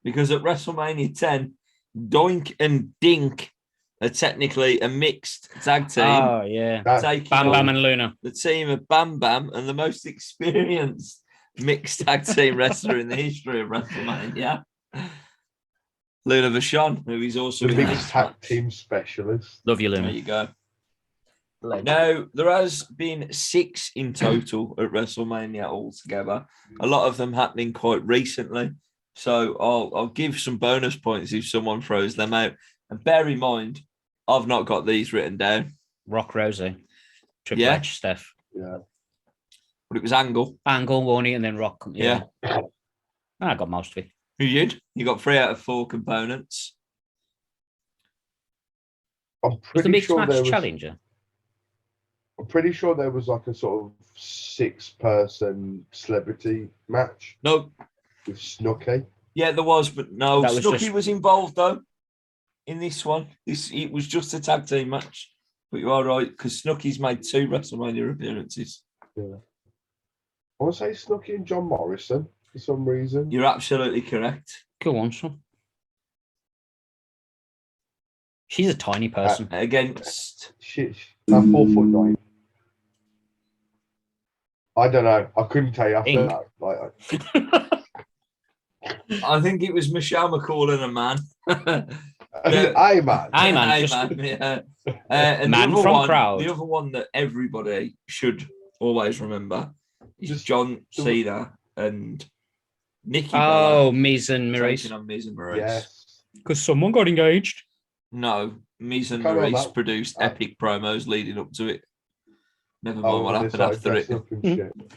Because at WrestleMania 10, Doink and Dink are technically a mixed tag team. Oh, yeah. Taking Bam on Bam and Luna. the team of Bam Bam and the most experienced mixed tag team wrestler in the history of WrestleMania, Luna Vachon, who is also The in mixed this tag match. team specialist. Love you, There Luna. you go. Now, there has been 6 in total at WrestleMania altogether. A lot of them happening quite recently. So I'll give some bonus points if someone throws them out. And bear in mind, I've not got these written down. Rock Rosie. Triple Yeah. H, Steph. Yeah. But it was Angle. Angle, Warney, and then Rock. Yeah. I got most of it. Who did? You got 3 out of 4 components. I'm Was the pretty mixed sure match there was... challenger? I'm pretty sure there was like a sort of 6-person celebrity match No. with Snooki. Yeah, there was, but no. That was Snooki just- was involved, though, in this one. It was just a tag team match. But you are right, because Snooki's made 2 WrestleMania appearances. Yeah. I want to say Snooki and John Morrison for some reason. You're absolutely correct. Go on, son. She's a tiny person. Against... Shit, that 4'9". I don't know. I couldn't tell you after Ink. that. Like, I think it was Michelle McCall and a man. Hey, man. Aye, man. Aye, Just man, yeah. And Man the other from one, crowd. The other one that everybody should always remember is Just- John Cena and Nikki Oh, Bella Miz and Maurice. taking on Miz and Maurice. Yes. Because someone got engaged. No, Miz and Come on, Maurice that- produced epic promos leading up to it. Never mind Oh, what when they happened started after it. dressing up and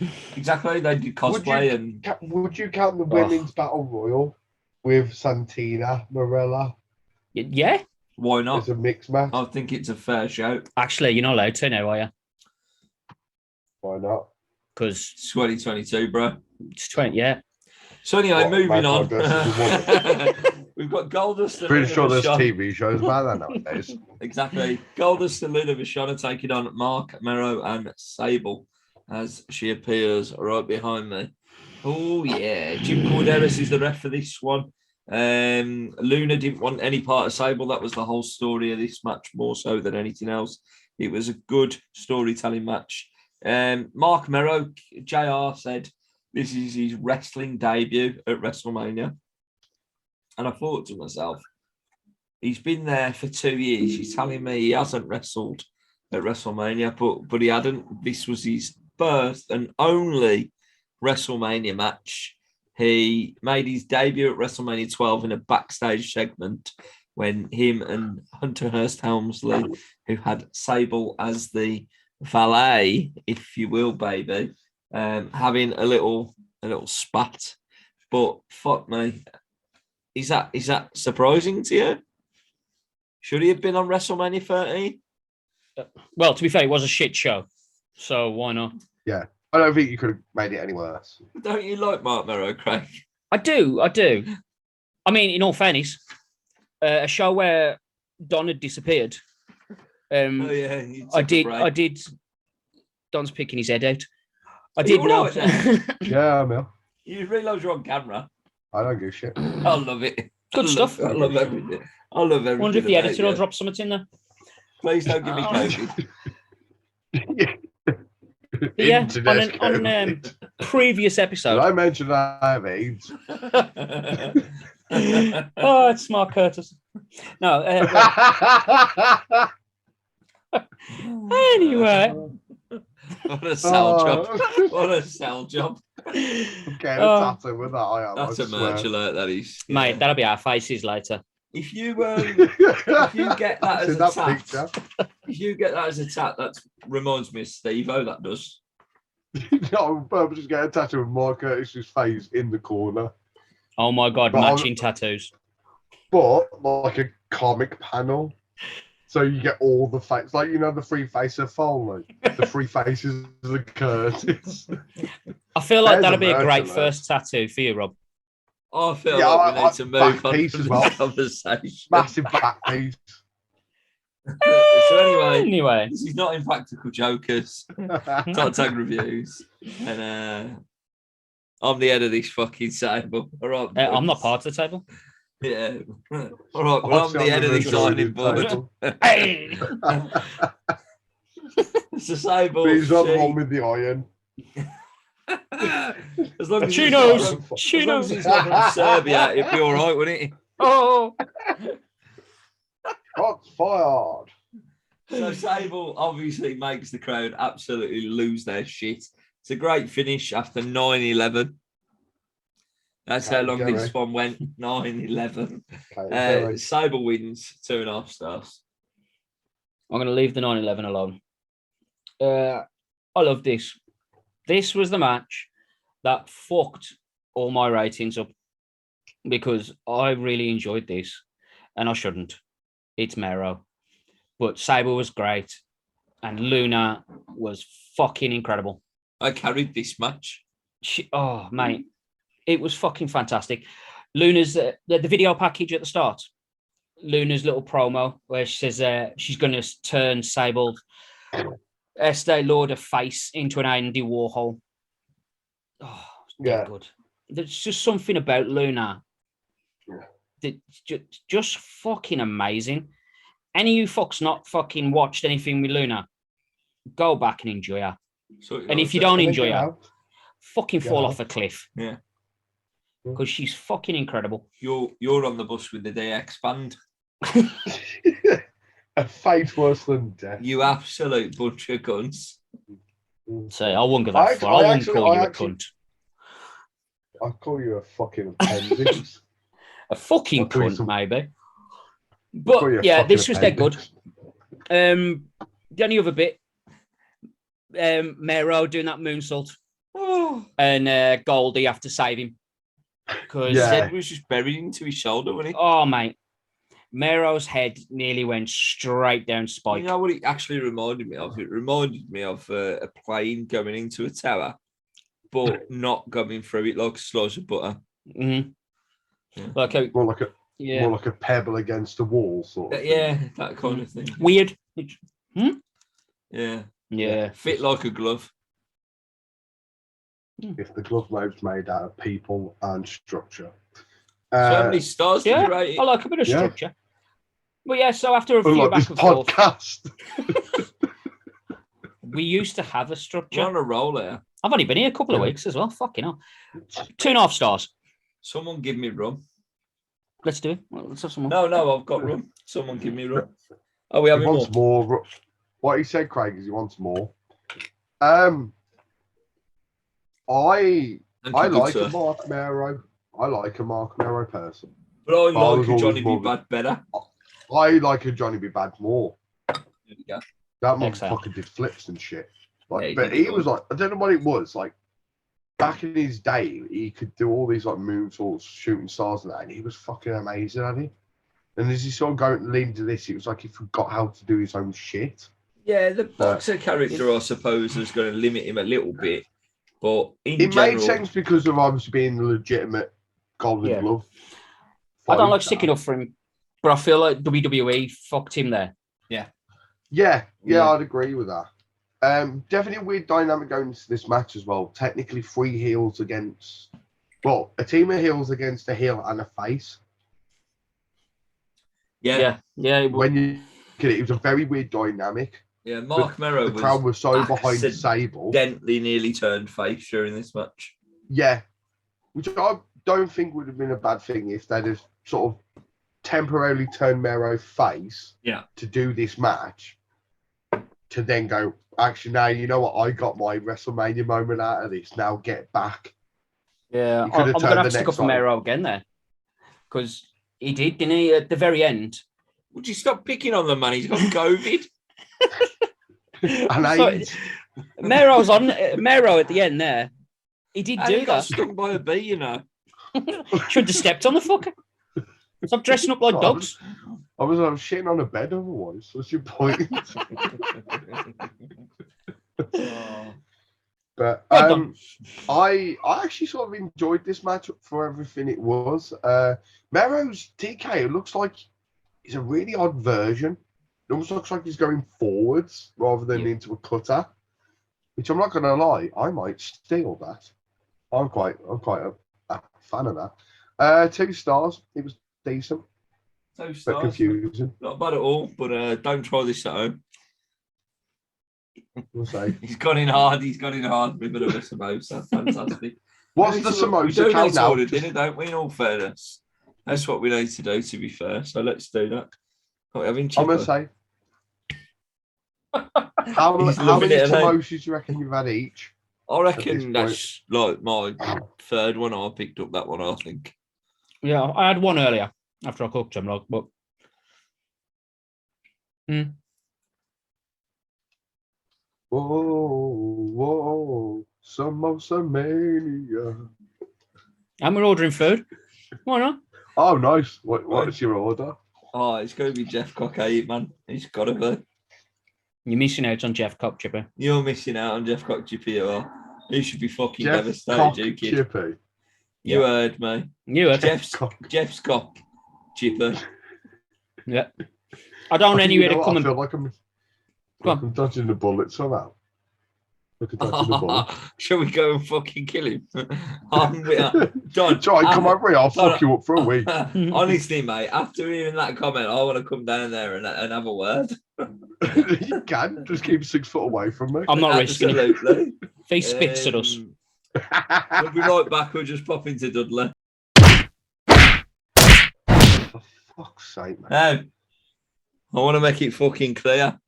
shit. Exactly, they did cosplay and Would you count the women's battle royal with Santina Morella Yeah. why not? as a mixed match? I think it's a fair shout. Actually, you're not allowed to now, are you? Why not? because 2022, bro. it's 20. Yeah. So anyway, What, moving mankind on. versus the We've got Goldust and Pretty Luna sure there's Vachon. TV shows about that nowadays. Exactly. Goldust and Luna Vachon are taking on Mark Mero and Sable as she appears right behind me. Oh, yeah. Jim Corderas is the ref for this one. Luna didn't want any part of Sable. That was the whole story of this match, more so than anything else. It was a good storytelling match. Mark Mero, JR said, this is his wrestling debut at WrestleMania. And I thought to myself, he's been there for 2 years. He's telling me he hasn't wrestled at WrestleMania, but he hadn't. This was his first and only WrestleMania match. He made his debut at WrestleMania 12 in a backstage segment when him and Hunter Hearst Helmsley, who had Sable as the valet, if you will, baby, having a little spat. But fuck me, is that surprising to you? Should he have been on WrestleMania 13? Well, to be fair, it was a shit show, so why not? Yeah. I don't think you could have made it any worse. Don't you like Mark Mero, Craig? I do. I mean, in all fairness, a show where Don had disappeared. Oh yeah, I did. Don's picking his head out. I Are did you know. all right Yeah, I'm here. You realise you're on camera. I don't give a shit. I love it. Good stuff. I love everything. I love everything. I wonder if the about editor you. will drop something in there. Please don't give me COVID. But yeah, Internet on COVID. previous Did episode. I mention I have AIDS? Oh, it's Mark Curtis. No. Anyway. What a sell job. What a sell job. I'm getting a tattoo with that. I am. That's I a merch swear. alert, that is. Mate, that'll be our faces later. If you get that as Seen a that tat, picture? if you get that as a tat, that reminds me of Steve-O, that does. No, I'm just getting a tattoo of Mark Curtis's face in the corner. Oh my God, But matching tattoos. But like a comic panel. So you get all the faces, like, you know, the three faces of Foley, the three faces of Curtis. I feel like There's that'll a be a great merch alert. first tattoo for you, Rob. I feel Yeah, like we need to move back on piece from as this well. conversation. Massive back piece. So Anyway, this is not Impractical Jokers, Top Tag Reviews, and I'm the head of this fucking table. All right, I'm not part of the table. Yeah. All right, well, I'm the head of this ironing board. Hey! It's a sable. He's not the one with the iron. As long as Chinos. as long as he's not from Serbia, it'd be all right, wouldn't it? Oh, Shots fired. So Sable obviously makes the crowd absolutely lose their shit. It's a great finish after 9-11. That's how long this one went. 9-11. Sable wins 2.5 stars. I'm going to leave the 9/11 alone. I love this. This was the match that fucked all my ratings up because I really enjoyed this, and I shouldn't. It's Mero. But Sable was great, and Luna was fucking incredible. I carried this match. Oh, mate. It was fucking fantastic. Luna's the video package at the start. Luna's little promo where she says she's going to turn Sable Estee Lauder face into an Andy Warhol. Oh, yeah, good. There's just something about Luna that's just fucking amazing. Any of you fucks not fucking watched anything with Luna, go back and enjoy her. So, and if you don't enjoy her, fucking fall off a cliff. Yeah. Because she's fucking incredible. You're on the bus with the DX band. A fate worse than death. You absolute bunch of guns. So I won't go that far. I won't call you a cunt. I'll call you a fucking appendix. A fucking cunt, maybe. But yeah, this was dead good. The only other bit, Mero doing that moonsault. And Goldie have to save him. Because his head was just buried into his shoulder, wasn't it? Oh, mate. Mero's head nearly went straight down Spike. You know what it actually reminded me of? It reminded me of a plane going into a tower. but not going through it like a slice of butter. Mm-hmm. Yeah. More like a pebble against a wall, sort of thing. Yeah, that kind of thing. Weird. Yeah. Yeah. Fit like a glove. If the glove mode's made out of people and structure. So how many stars did you rate it? I like a bit of structure. Well, yeah, so after a few like back this and forth, podcast. we used to have a structure. We're on a roll here. I've only been here a couple of weeks as well. Fucking hell. 2.5 stars. Someone give me rum. Let's do it. Let's have some more. No, I've got rum. Someone give me rum. Oh, we He having wants more? more. What he said, Craig, is he wants more. I like a Mark Mero. I like a Mark Mero person. But I like a always Johnny B. more Bad better. I like a Johnny B. Bad more. There we go. That motherfucker did flips and shit. Like, Yeah, but he was like, I don't know what it was. Like, back in his day, he could do all these like moonsaults, shooting stars and that, and he was fucking amazing at it. And as he sort of going leading to this, it was like he forgot how to do his own shit. Yeah, the boxer character, I suppose, is going to limit him a little bit. But it made sense because of obviously being the legitimate Golden Glove. I don't like sticking up for him, but I feel like WWE fucked him there. Yeah, I'd agree with that. Definitely a weird dynamic going into this match as well. Technically, 3 heels against, a team of heels against a heel and a face. Yeah. When you get it, it was a very weird dynamic. Yeah, Mark Mero. The crowd was so behind Sable. Accidentally nearly turned face during this match. Yeah, which I don't think would have been a bad thing if they'd have sort of temporarily turned Mero face. To do this match. To then go, actually, now you know what? I got my WrestleMania moment out of this. Now get back. Yeah, I'm going to have to stick up for Mero again there. Because he did, didn't he, at the very end? Would you stop picking on the man? He's got COVID. And Mero at the end there. He did do he that. Got stung by a bee, you know. Should have stepped on the fucker. Stop dressing up like dogs. I was shitting on a bed otherwise. What's your point? But I actually sort of enjoyed this match for everything it was. Mero's TK, it looks like he's a really odd version. It almost looks like he's going forwards rather than into a cutter. Which I'm not going to lie, I might steal that. I'm quite a fan of that. 2 stars. It was decent. 2 stars. But confusing. Not bad at all, but don't try this at home. We'll say. He's gone in hard with a bit of a samosa. Fantastic. What's the samosa count now? We dinner, don't we, in all fairness? That's what we need to do, to be fair. So let's do that. I'm going to say. How many samosas do you reckon you've had each? I reckon that's like my 3rd one. I picked up that one, I think. Yeah, I had one earlier after I cooked them. But Whoa, samosa mania. And we're ordering food. Why not? Oh, nice. What's your order? Oh, it's going to be Jeff Cockade, man. He's got to be. You're missing out on Jeff Cock Chipper. You're missing out on Jeff Cock Chipper. You are. He should be fucking devastated, you kid. Chippy. You heard me. You heard Jeff's Cock Chipper. Yeah. I don't anywhere to come I feel like I'm dodging the bullet somehow. Shall we go and fucking kill him? John, come over here. I'll fuck you up for a week. Honestly, mate, after hearing that comment, I want to come down there and have a word. You can. Just keep 6 foot away from me. I'm not risking it. Absolutely. If he spits at us. We'll be right back. We'll just pop into Dudley. For fuck's sake, man. Now, I want to make it fucking clear.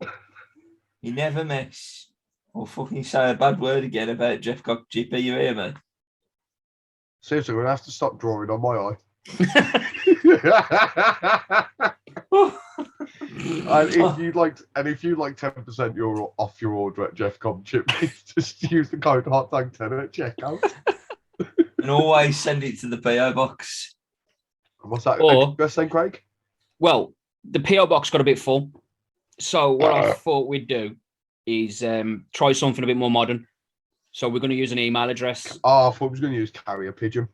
You never miss or fucking say a bad word again about Jeff Cock Chipper, you hear me? Seriously, we're going to have to stop drawing on my eye. And if you'd like 10% off your order at Jeff Cobb Chip, just use the code HOTTAG10 at checkout. And always send it to the PO box. What's that? Best thing, Craig? Well, the PO box got a bit full. So what I thought we'd do is try something a bit more modern. So we're going to use an email address. Oh, I thought we was going to use carrier pigeon.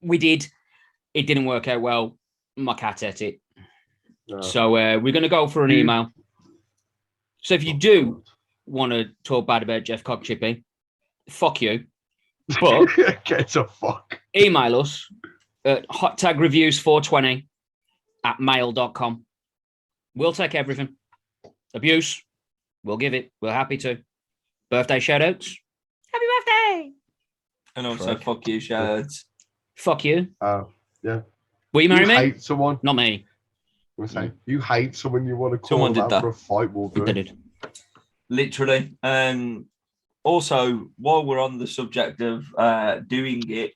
We did. It didn't work out well. My cat ate it. No. So we're going to go for an email. So if you do want to talk bad about Jeff Cockchippy, fuck you. But Get a fuck. Email us at hottagReviews420@mail.com. We'll take everything. Abuse, we'll give it. We're happy to. Birthday shout-outs. Happy birthday! And also, fuck you, shout-outs. Fuck you. Yeah. Will you marry You me? hate someone. Not me. I'm saying, you hate someone, you want to call Someone them did out that. for a fight, we'll do Did it. it. Literally. Also, while we're on the subject of doing it,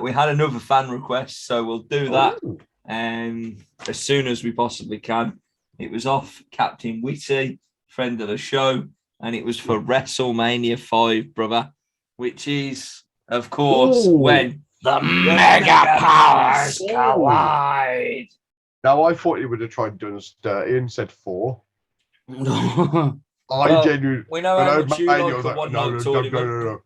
we had another fan request, so we'll do that as soon as we possibly can. It was off Captain Witty, friend of the show, and it was for Wrestlemania 5, brother, which is, of course, when the mega powers collide. Now, I thought you would have tried doing us dirty and said 4. No. I genuinely. We know how much you like a one-night tournament. No.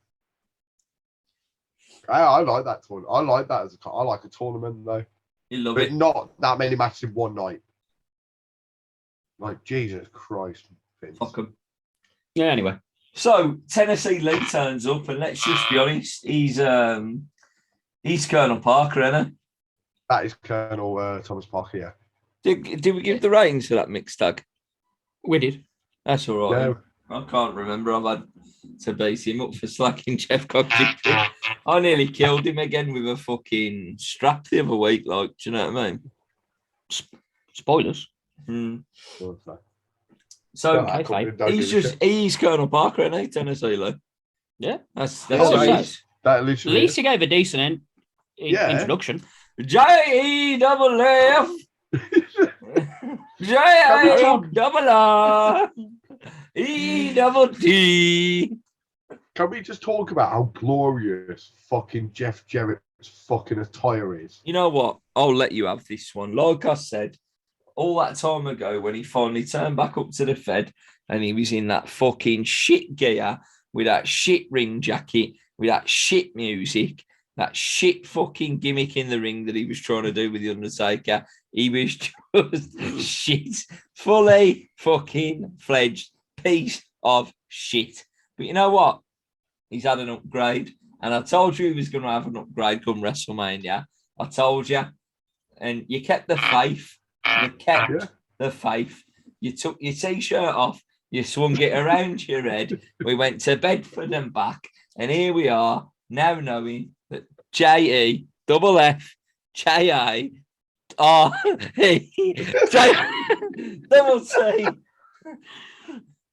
I like that tournament. I like that as I like a tournament though. You love But it. not that many matches in one night. Like Jesus Christ. Vince. Fuck 'em. Yeah, anyway. So Tennessee Lee turns up, and let's just be honest, he's Colonel Parker, isn't he? That is Colonel Thomas Parker, yeah. Did we give the ratings for that mixed tag? We did. That's all right. No. I can't remember. I've had to base him up for slacking Jeff Cockchippy. I nearly killed him again with a fucking strap the other week. Like, do you know what I mean? Spoilers. So he's Colonel Parker, isn't he? Tennessee Lee. Yeah, that's Yeah, what that it is. is. That At literally least he gave a decent introduction. J-E-double-F. J-A-double-R. E-double-T. Can we just talk about how glorious fucking Jeff Jarrett's fucking attire is? You know what? I'll let you have this one. Like I said, all that time ago when he finally turned back up to the Fed and he was in that fucking shit gear with that shit ring jacket, with that shit music, that shit fucking gimmick in the ring that he was trying to do with The Undertaker. He was just shit. Fully fucking fledged piece of shit. But you know what? He's had an upgrade. And I told you he was going to have an upgrade come WrestleMania. I told you. And you kept the faith. You kept the faith. You took your T-shirt off. You swung it around your head. We went to Bedford and back. And here we are now knowing that J-E-double-F-J-I-R-E double T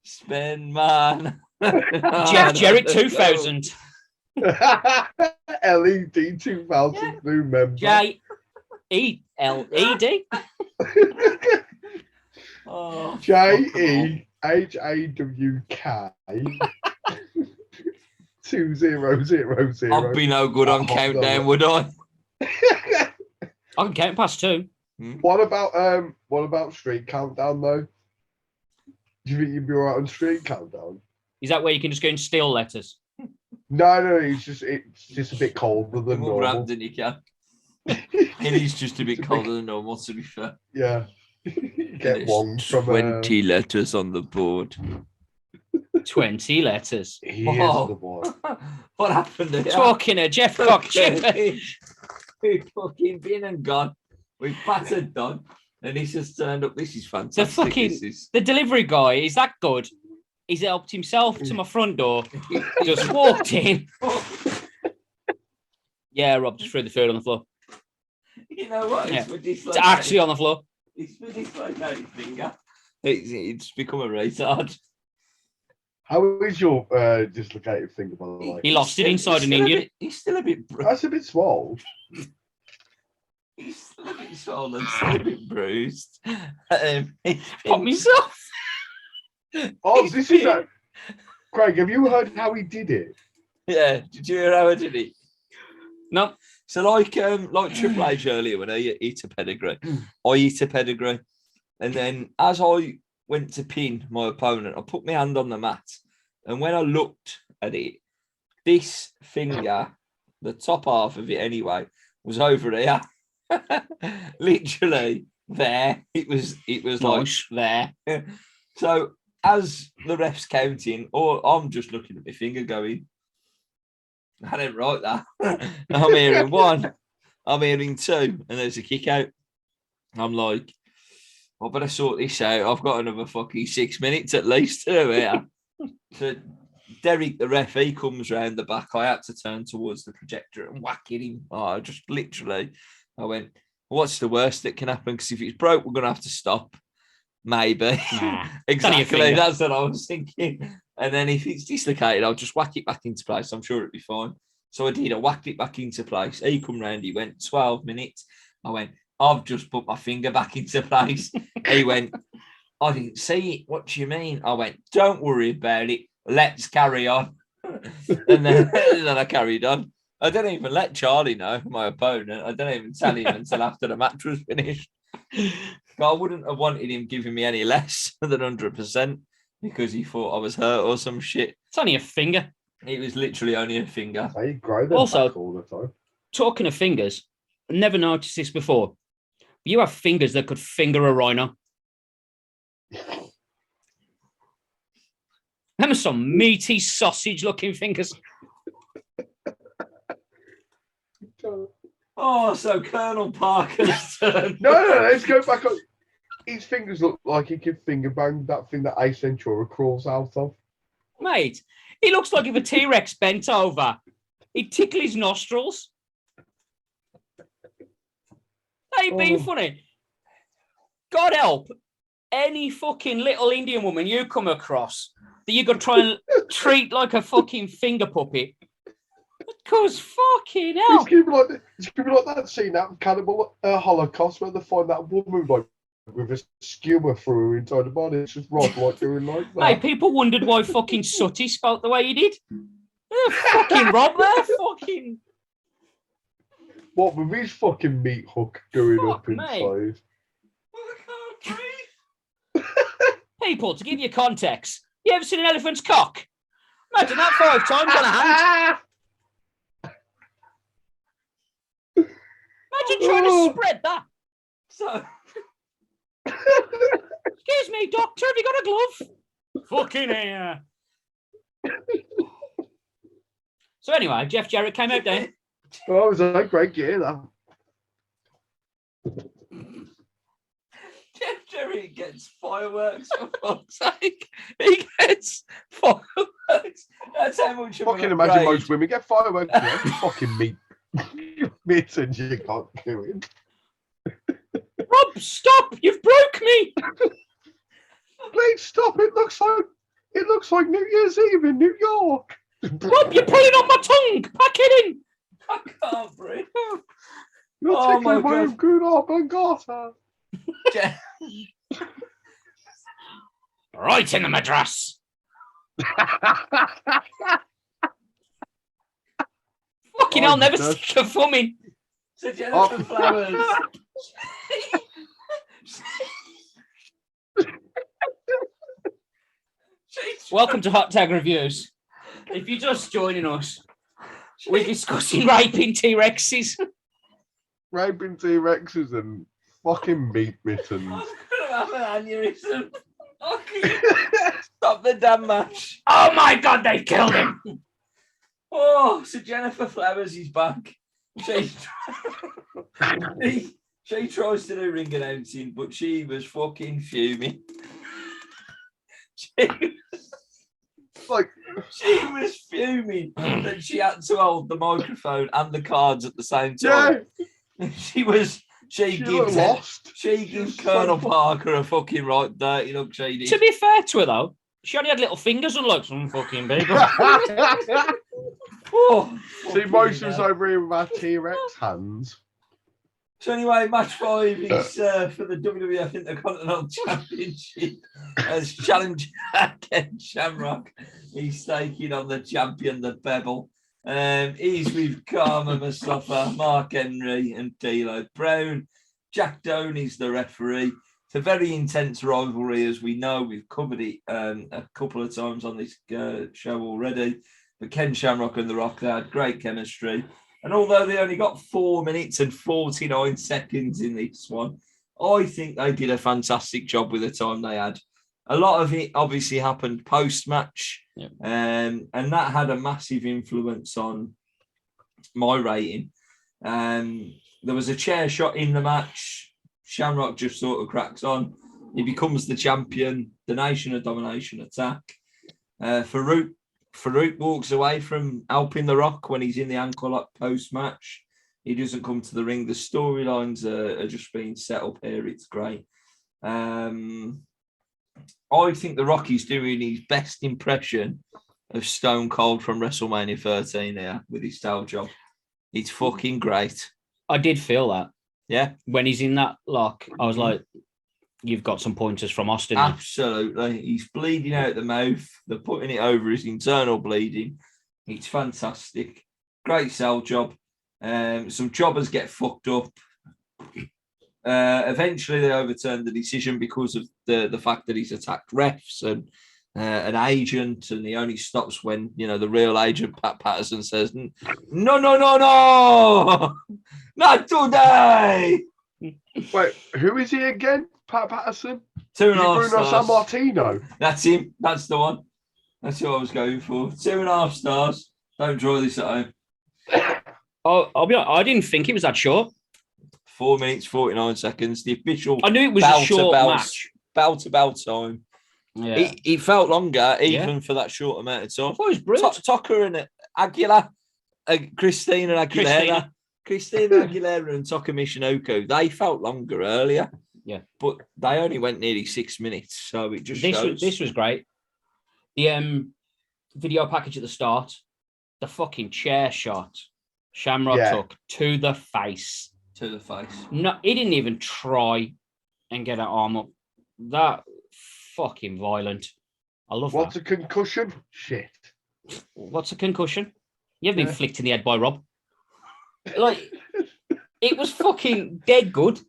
spin man. Jeff Jarrett 2000. LED 2000 new member. J-E-L-E-D. J-E-H-A-W-K 2000. I'd be no good on countdown, would I? I can count past 2. What about street countdown though? Do you think you'd be alright on street countdown? Is that where you can just go and steal letters? No, it's just a bit colder than normal. Brandon, you can. It is just a bit colder than normal, to be fair. Yeah. You get one from 20 letters on the board. 20 letters. He is the boy. What happened there? Talking to Jeff Cockchippy. We've fucking been and gone. We've battered done. And he's just turned up. This is fantastic. The delivery guy is that good. He's helped himself to my front door. Just walked in. Yeah, Rob just threw the food on the floor. You know what? Yeah. It's actually on the floor. It's with his finger. It's become a retard. How is your dislocated finger, by the way? He lost it inside an Indian. He's still a bit That's a bit swole. He's still a bit swollen, still a bit bruised. Pop myself. Oh, this is that. Craig, have you heard how he did it? Yeah, did you hear how I did it? No. So like Triple H earlier when I eat a pedigree, I eat a pedigree. And then as I went to pin my opponent, I put my hand on the mat. And when I looked at it. This finger, the top half of it anyway, was over here. Literally there. It was Nice. like there. So as the ref's counting, or I'm just looking at my finger going, I didn't write that. I'm hearing 1. I'm hearing 2, and there's a kick out. I'm like, I better sort this out. I've got another fucking 6 minutes at least to do it. So Derek, the ref, he comes round the back. I had to turn towards the projector and whack at him. I just literally, I went, what's the worst that can happen? Because if it's broke, we're going to have to stop. Maybe. Nah, Exactly. That's what I was thinking. And then if it's dislocated, I'll just whack it back into place. I'm sure it'll be fine. So I did. I whacked it back into place. He come round. He went 12 minutes. I went, I've just put my finger back into place. He went, I didn't see it. What do you mean? I went, don't worry about it. Let's carry on. And then I carried on. I didn't even let Charlie know, my opponent. I didn't even tell him until after the match was finished. I wouldn't have wanted him giving me any less than 100% because he thought I was hurt or some shit. It's only a finger. It was literally only a finger. They grow them Also, back all the time. Talking of fingers, I never noticed this before. You have fingers that could finger a rhino. Them are some meaty sausage-looking fingers. Oh, so Colonel Parker's turn. No, let's go back on. His fingers look like he could finger bang that thing that Ace Ventura crawls out of. Mate, he looks like if a T-Rex bent over, he'd tickle his nostrils. That ain't being funny. God help any fucking little Indian woman you come across that you could try and treat like a fucking finger puppet. Because fucking hell. It's gonna be like that scene out of Cannibal Holocaust where they find that woman like with a skewer through her entire body. It's just Rob like doing like that. Mate, people wondered why fucking Sooty spoke the way he did. Fucking Rob there, fucking. What with his fucking meat hook going Fuck, up inside? I can't breathe. People, to give you context, you ever seen an elephant's cock? Imagine that 5 times on a hand. Imagine trying to spread that. So, Excuse me, doctor, have you got a glove? Fucking here. So anyway, Jeff Jarrett came out then. Oh, it was a great gear that. Jeff Jerry gets fireworks for fuck's sake. He gets fireworks. That's how much of an Fucking imagine upgrade. most women get fireworks. Yeah, fucking meat. Meat and you can't do it. Rob, stop! You've broke me. Please stop! It looks like New Year's Eve in New York. Rob, you're pulling on my tongue. Pack it in. I can't breathe. You're Oh tickling my my God. good oblongata. Jeff, Right in the madras. Fucking hell, never Jesus. stick a thumb in. so Jennifer Oh. Flowers. Welcome to Hot Tag Reviews. If you're just joining us, we're discussing raping T-Rexes. Raping T-Rexes and fucking meat mittens. I'm gonna have an aneurysm. Okay. Stop the damn match. Oh my God, they killed him. Oh, so Jennifer Flowers is back. She tries to do ring announcing, but she was fucking fuming. Like, She was fuming that she had to hold the microphone and the cards at the same yeah, time. She gives lost. She gives Colonel Parker a fucking right dirty look. She did. To be fair to her, though, she only had little fingers, unlike some fucking people. Oh, See, fucking most of us hell. over here with our T-Rex hands. So anyway, match 5 is for the WWF Intercontinental Championship as challenger Ken Shamrock. He's taking on the champion, the Pebble. He's with Karma Mustafa, Mark Henry, and D'Lo Brown. Jack Doney's the referee. It's a very intense rivalry, as we know. We've covered it a couple of times on this show already. But Ken Shamrock and The Rock, they had great chemistry. And although they only got 4 minutes and 49 seconds in this one, I think they did a fantastic job with the time they had. A lot of it obviously happened post-match, and that had a massive influence on my rating. There was a chair shot in the match. Shamrock just sort of cracks on. He becomes the champion. The Nation of Domination attack. Farouk walks away from helping The Rock when he's in the ankle lock post-match. He doesn't come to the ring. The storylines are just being set up here. It's great. I think The Rock is doing his best impression of Stone Cold from WrestleMania 13 here with his style job. It's fucking great. I did feel that. Yeah. When he's in that lock, I was like, you've got some pointers from Austin. Absolutely. He's bleeding out the mouth. They're putting it over his internal bleeding. It's fantastic. Great sell job. Some jobbers get fucked up. Eventually, they overturned the decision because of the fact that he's attacked refs and an agent, and he only stops when, the real agent, Pat Patterson, says, no, not today. Wait, who is he again? Pat Patterson? 2.5 Bruno stars. Sammartino. That's him. That's the one. That's who I was going for. 2.5 stars. Don't draw this at home. I'll be honest, I didn't think it was that short. 4 minutes, 49 seconds. The official. I knew it was a short match. Bell to bell time. Yeah. It felt longer, even for that short amount of time. I thought it was brilliant. Tucker and Aguilera, Christina Aguilera and Taka Michinoku, they felt longer earlier. Yeah. But they only went nearly 6 minutes, so it just shows. This was great. The video package at the start, the fucking chair shot, Shamrock took to the face. To the face. No, he didn't even try and get an arm up. That fucking violent. I love What's that. a concussion? Shit. What's a concussion? You've been flicked in the head by Rob. Like, it was fucking dead good.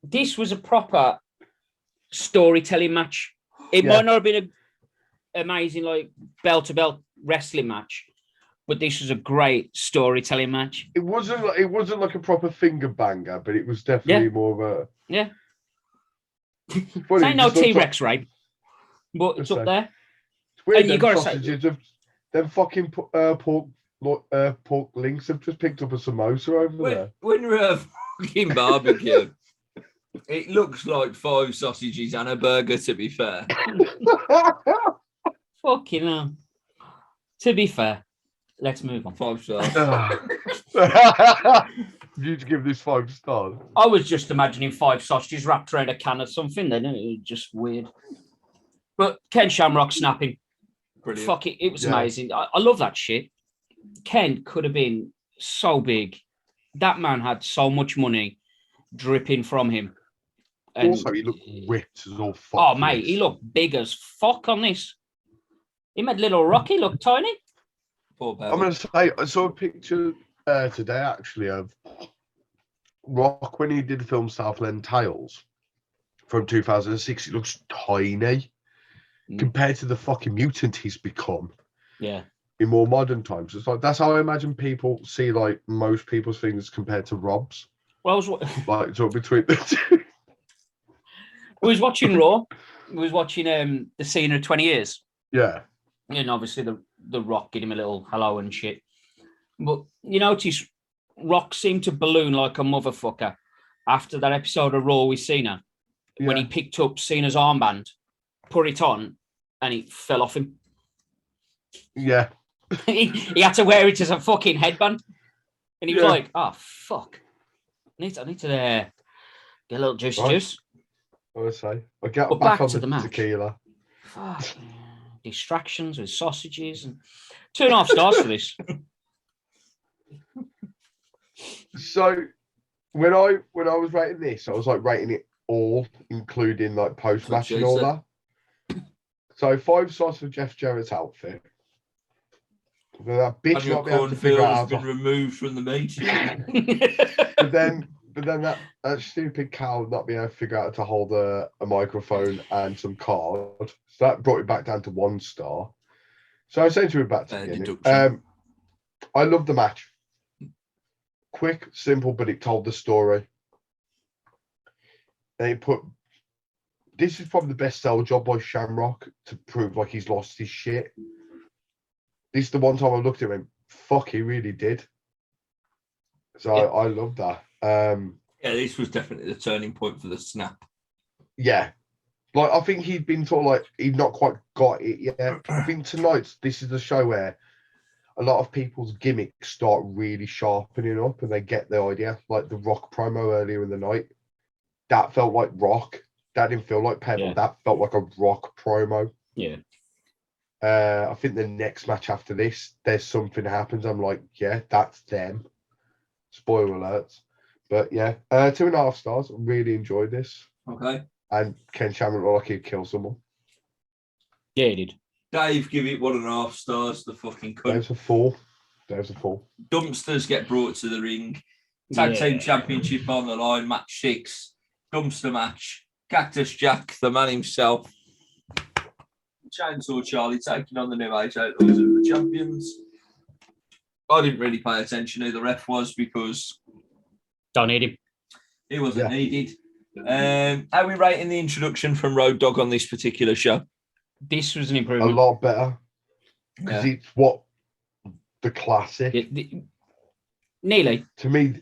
This was a proper storytelling match. It might not have been an amazing, like, bell-to-bell wrestling match, but this was a great storytelling match. It wasn't like a proper finger banger, but it was definitely more of a... Yeah. Funny, ain't no T-Rex, right? But it's up there. It's weird, And you got to say... Them fucking pork links have just picked up a samosa over there. When we're at a fucking barbecue, it looks like 5 sausages and a burger, to be fair. Fucking hell. To be fair, let's move on. 5 stars. You'd give this 5 stars. I was just imagining 5 sausages wrapped around a can of something then. It was just weird. But Ken Shamrock snapping. Brilliant. Fuck it. It was amazing. I love that shit. Ken could have been so big. That man had so much money dripping from him. And Also, he looked ripped as all fuck. Oh, mate, he looked big as fuck on this. He made little Rocky look tiny. Poor I'm going to say, I saw a picture today, actually, of Rock when he did the film Southland Tales from 2006. It looks tiny compared to the fucking mutant he's become. Yeah. In more modern times. It's like, that's how I imagine people see, like, most people's things compared to Rob's. Well, I was like, so between the two. We was watching Raw. We was watching the scene of 20 years. Yeah. And obviously the Rock gave him a little hello and shit. But you notice Rock seemed to balloon like a motherfucker after that episode of Raw with Cena. Yeah. When he picked up Cena's armband, put it on, and it fell off him. Yeah. he had to wear it as a fucking headband. And he was like, oh, fuck. I need to get a little juice. I would say. I'll get back on to the match. Tequila. Fuck. Distractions with sausages and 2.5 stars for this. So when I was rating this, I was like rating it all, including like post match and all that. So 5 stars for Jeff Jarrett's outfit. That bitch not be able to figure out. Has been removed from the meeting. but then that stupid cow not being able to figure out how to hold a microphone and some card. So that brought it back down to 1 star. So essentially, we're back to the beginning. deduction. I love the match. Quick, simple, but it told the story. And it put. This is probably the best sell job by Shamrock to prove like he's lost his shit. This is the one time I looked at him. Fuck, he really did. So Yeah. I love that. Yeah, this was definitely the turning point for the snap. Yeah. Like, I think he'd been sort of like, he'd not quite got it yet. I think tonight, this is the show where a lot of people's gimmicks start really sharpening up and they get the idea. Like the Rock promo earlier in the night. That felt like Rock. That didn't feel like Pebble. Yeah. That felt like a Rock promo. Yeah. I think the next match after this, there's something happens. I'm like, yeah, that's them. Spoiler alerts. But yeah, 2.5 stars. I really enjoyed this. Okay. And Ken Shamrock looked like he'd kill someone. Yeah, he did. Dave, give it 1.5 stars. The fucking cunt. There's a 4. There's a 4. Dumpsters get brought to the ring. Tag team championship on the line. Match 6. Dumpster match. Cactus Jack, the man himself. Chainsaw Charlie taking on the new age outlaws of the champions. I didn't really pay attention who the ref was because Don't need him. he wasn't needed. How are we rating the introduction from Road Dogg on this particular show? This was an A improvement. lot better. Because it's what the classic. Nearly. To me,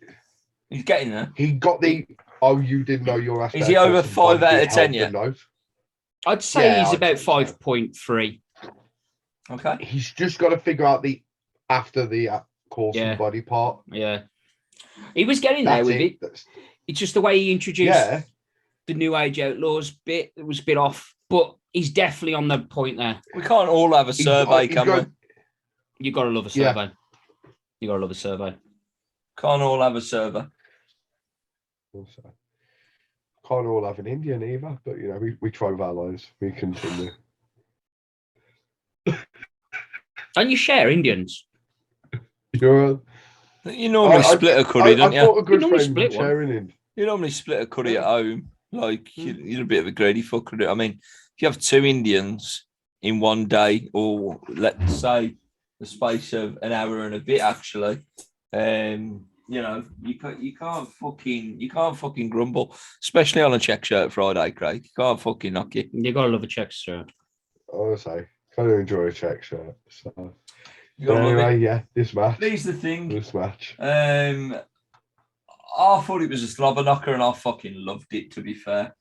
He's getting there. he got the, oh, you didn't know your ass. Is he over 5 out of 10 yet? I'd say Yeah, he's I'd about say so. 5.3. Okay. He's just got to figure out the after the course Yeah. and body part. Yeah. He was getting there That's with it. That's- It's just the way he introduced Yeah, the New Age Outlaws bit. It was a bit off, but he's definitely on the point there. We can't all have a survey, he's can got- we? You got to love a Yeah. survey. You got to love a survey. Can't all have a survey. also. Can't all have an Indian either, but you know, we try with our lives. We continue. And you share Indians. You're You normally I- split a curry, don't I you? thought a good normally friend split was one. sharing in. You normally split a curry at home. Like, you're a bit of a greedy fucker. I mean, if you have 2 Indians in one day, or let's say the space of an hour and a bit, actually, you know, you can't fucking grumble, especially on a check shirt Friday, Craig. You can't fucking knock it. You got to love a check shirt. Honestly, kind of enjoy a check shirt. So, You but gotta love anyway, it. yeah, this match. Here's the thing. This match. I thought it was a slobber knocker, and I fucking loved it. To be fair,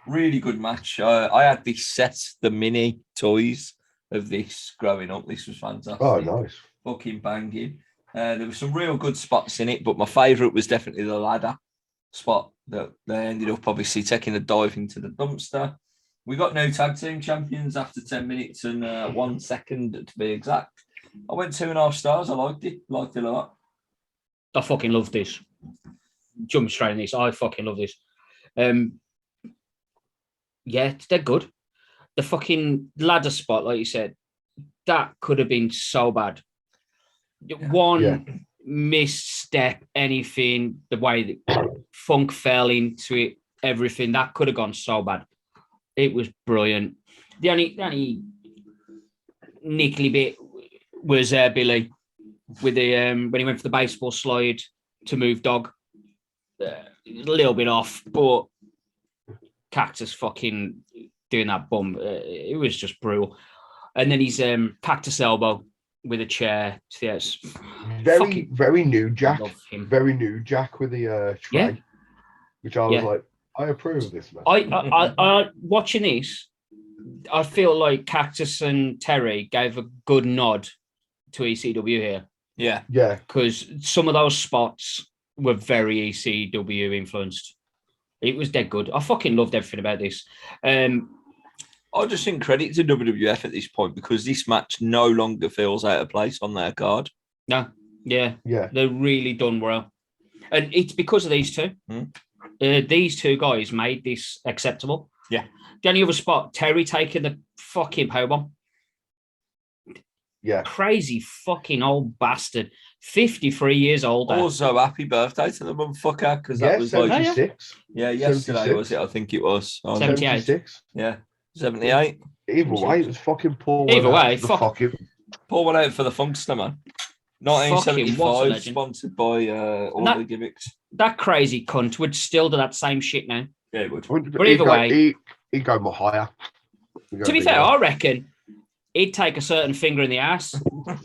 really good match. I had this set, the mini toys of this growing up. This was fantastic. Oh, nice. Fucking banging. There were some real good spots in it, but my favourite was definitely the ladder spot that they ended up obviously taking a dive into the dumpster. We got no tag team champions after 10 minutes and 1 second to be exact. I went 2.5 stars. I liked it a lot. I fucking love this. Jump straight in this. I fucking love this. Yeah, they're good. The fucking ladder spot, like you said, that could have been so bad. One misstep, anything, the way that Funk fell into it, everything, that could have gone so bad. It was brilliant. The only nickly bit was Billy with the when he went for the baseball slide to move Dog. A little bit off, but Cactus fucking doing that bum. It was just brutal. And then he's Cactus elbow with a chair. Yes, Very new Jack. love him. Very new Jack with the tray. Yeah. Which I was like, I approve of this, man. I watching this, I feel like Cactus and Terry gave a good nod to ECW here. Yeah. Yeah. Because some of those spots were very ECW influenced. It was dead good. I fucking loved everything about this. I just think credit to WWF at this point because this match no longer feels out of place on their card. No, yeah, Yeah. they're really done well. And it's because of these two. These two guys made this acceptable. Yeah. The only other spot, Terry taking the fucking powerbomb. Yeah. Crazy fucking old bastard. 53 years old. Also, happy birthday to the motherfucker because that was like 76. yesterday 76. was it? I think it was. 78. 76. Yeah, 78. Either way, it was fucking Paul. Either way, the fuck. fucking Pour one out for the Funkster, man. Fucking what a 1975, legend. sponsored by all that- the gimmicks. That crazy cunt would still do that same shit now. Yeah, it would. But either way, he'd go more higher. To be fair, I reckon he'd take a certain finger in the ass.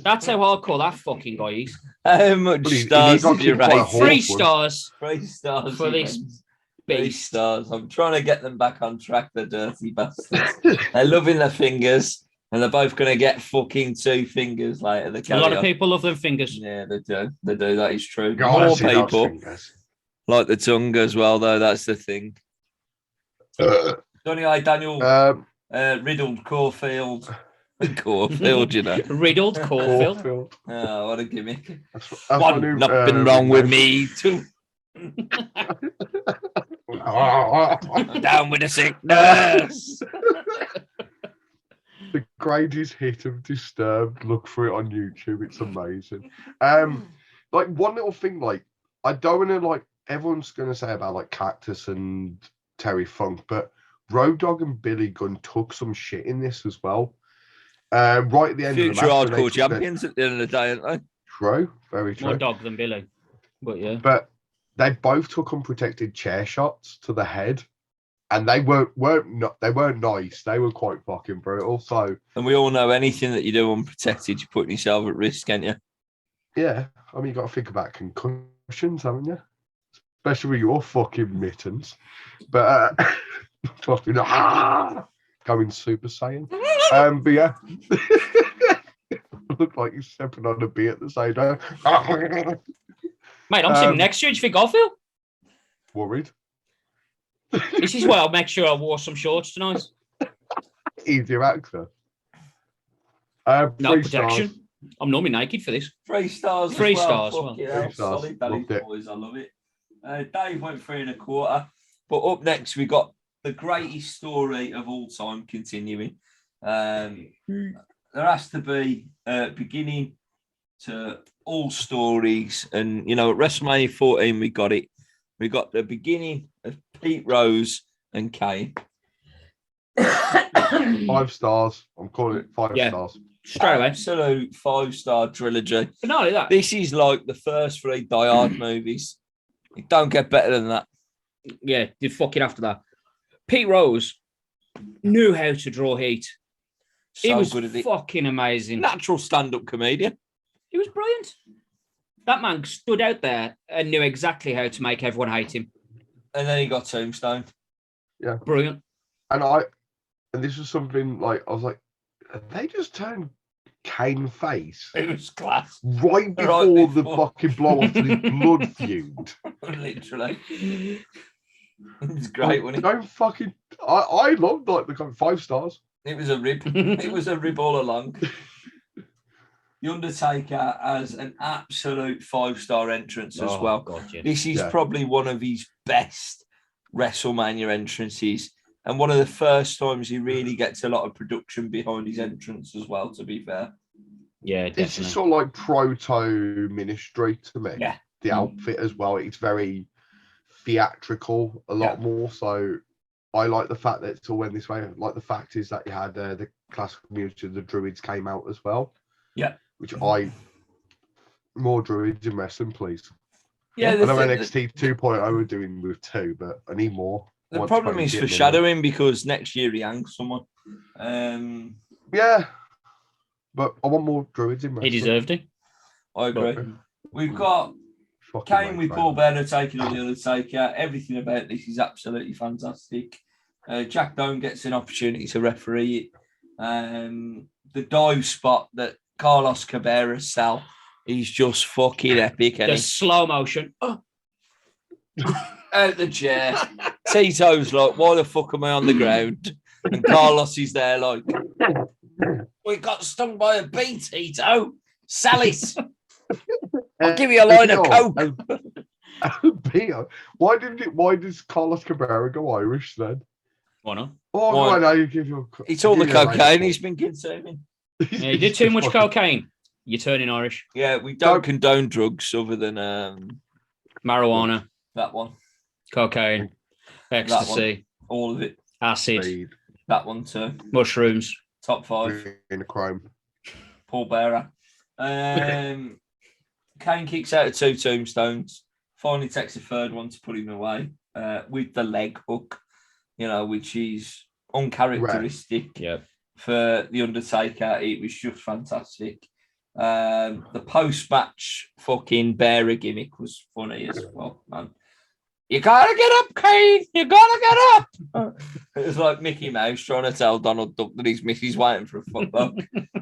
That's how hardcore that fucking guy is. How much Well, he stars got did you kicked by a rate? horse. 3 once. stars Three stars for he this went. 3 beast. stars. I'm trying to get them back on track, the dirty bastards. They're loving their fingers, and they're both going to get fucking 2 fingers later. A lot of people love them fingers. Yeah, they do. They do. That is true. God, More I see those people fingers. like the tongue as well, though. That's the thing. Anyway, Daniel, riddled Caulfield. Caulfield, you know. Riddled Caulfield. Caulfield. Oh, what a gimmick. That's my One, new, nothing wrong with nickname. me. 2, I'm down with the sickness. The greatest hit of Disturbed. Look for it on YouTube. It's amazing. Like one little thing, like I don't want to like everyone's gonna say about like Cactus and Terry Funk, but Road Dogg and Billy Gunn took some shit in this as well. Right at the end Future of the match, when they hardcore took champions at the end of the day, aren't they? True, very true. More dog than Billy. But yeah. But they both took unprotected chair shots to the head, and they weren't nice. They were quite fucking brutal. So, And we all know anything that you do unprotected, you're putting yourself at risk, can't you? yeah, I mean, you got to think about concussions, haven't you? Especially with your fucking mittens. But trust me, not going Super Saiyan. But yeah, look like you're stepping on a bee at the same time. Mate, I'm sitting next to you. Do you think I'll feel? Worried. This is why I'll make sure I wore some shorts tonight. Easier access. No 3 protection. stars. I'm normally naked for this. 3 stars. 3 as well. stars, Fuck well. yeah, 3 stars. solid. That Loved is, it. boys. I love it. Dave went 3 1/4. But up next, we got the greatest story of all time continuing. There has to be a beginning to all stories. And, you know, at WrestleMania 14, we got it. We got the beginning of Pete Rose and Kane. 5 stars. I'm calling it 5 Yeah. stars. Straight away. Absolute 5-star trilogy. But not only that. This is like the first 3 Die Hard movies. It don't get better than that. Yeah, did fucking after that. Pete Rose knew how to draw heat. So He was good at it. fucking amazing. Natural stand-up comedian. He was brilliant. That man stood out there and knew exactly how to make everyone hate him. And then he got Tombstone. Brilliant. And this was something like, I was like, have they just turned Kane face It was class. right before the before. fucking blow off to the blood feud? Literally. It's great, wasn't it? Don't fucking. I loved like the 5 stars. It was a rib. It was a rib all along. The Undertaker has an absolute 5-star entrance as well. God, yeah. This is Yeah. probably one of his best WrestleMania entrances. And one of the first times he really gets a lot of production behind his entrance as well, to be fair. Yeah, This definitely. is sort of like proto Ministry to me. Yeah. The outfit as well. It's very theatrical, a lot more. So I like the fact that it's all went this way. Like the fact is that you had the classical music of the Druids came out as well. Yeah. Which more Druids in wrestling, please. Yeah, I know the, NXT 2.0 we're doing with 2, but I need more. the problem is foreshadowing because next year he hangs someone. Yeah. But I want more Druids in He wrestling. deserved it. I agree. We've got Fucking Kane with right, Paul Bearer taking on the Undertaker. Everything about this is absolutely fantastic. Jack Doan gets an opportunity to referee it. The dive spot that Carlos Cabera sell is just fucking epic. The slow motion. Out the chair. Tito's like, why the fuck am I on the ground? And Carlos is there like, we got stung by a bee, Tito. Sell it. I'll give you a line of coke. Peter, why does Carlos Cabrera go Irish then? Why not? Oh, Why? no, you give your. It's all the give your cocaine line he's been consuming. of- Yeah, you did too much fucking- cocaine. You're turning Irish. Yeah, we don't condone drugs other than Marijuana, that one. cocaine, ecstasy, All of it. acid, Speed, That one too. mushrooms. Top 5. in a crime. Paul Bearer. Kane kicks out of 2 tombstones. Finally takes a third one to put him away with the leg hook, which is uncharacteristic for The Undertaker. It was just fantastic. The post-match fucking Bearer gimmick was funny as well, man. You gotta get up, Kane. You gotta get up. It was like Mickey Mouse trying to tell Donald Duck that his missus waiting for a football.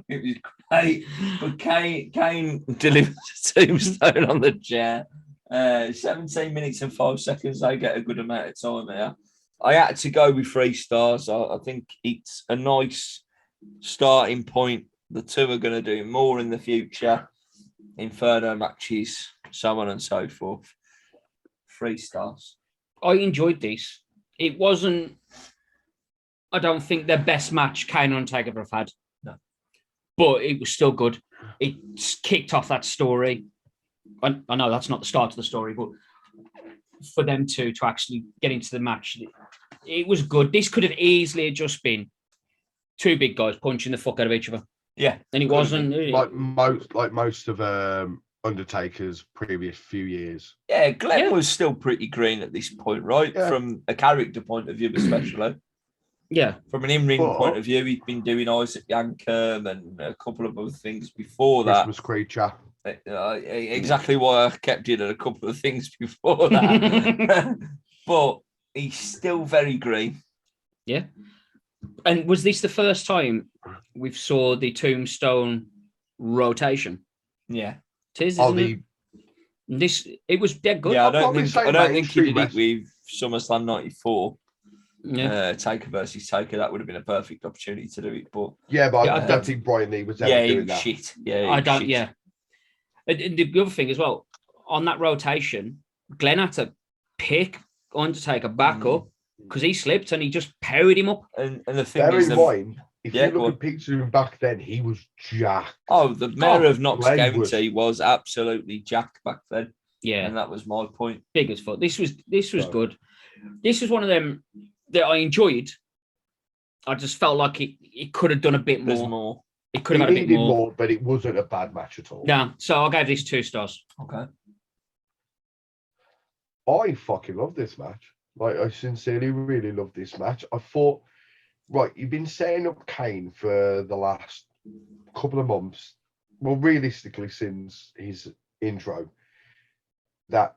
It was great. But Kane delivered a tombstone on the chair. 17 minutes and 5 seconds. They get a good amount of time there. I had to go with 3 stars. I think it's a nice starting point. The two are going to do more in the future. Inferno matches, so on and so forth. 3 stars. I enjoyed this. It wasn't, I don't think, the best match Kane and Undertaker have had. No. But it was still good. It kicked off that story. I know that's not the start of the story, but for them to actually get into the match, it was good. This could have easily just been 2 big guys punching the fuck out of each other. Yeah. And it wasn't. Like most of Undertaker's previous few years. Yeah, Glenn was still pretty green at this point, right? Yeah. From a character point of view, especially. Yeah. From an in-ring point of view, he'd been doing Isaac Yankem and a couple of other things before Christmas Creature. Exactly why I kept it at a couple of things before that. But he's still very green. Yeah. And was this the first time we saw the tombstone rotation? Yeah. It is, isn't it? It was dead good. Yeah, I don't think he did it with SummerSlam 94. Yeah. Taker versus Taker, that would have been a perfect opportunity to do it. But I don't think Brian Lee was ever doing that. Shit. Yeah, I don't. Shit. Yeah. And the other thing as well, on that rotation, Glenn had to pick Undertaker back up because he slipped and he just powered him up. And the thing is, if you look at pictures of him back then, he was jacked. Oh, the mayor of Knox County was absolutely jacked back then. Yeah, and that was my point. Big as fuck. This was good. This was one of them that I enjoyed. I just felt like it could have done a bit more. It could have had a bit more, but it wasn't a bad match at all. No, so I gave this 2 stars. Okay. I fucking love this match. Like, I sincerely really love this match. I thought, right, you've been setting up Kane for the last couple of months. Well, realistically, since his intro, that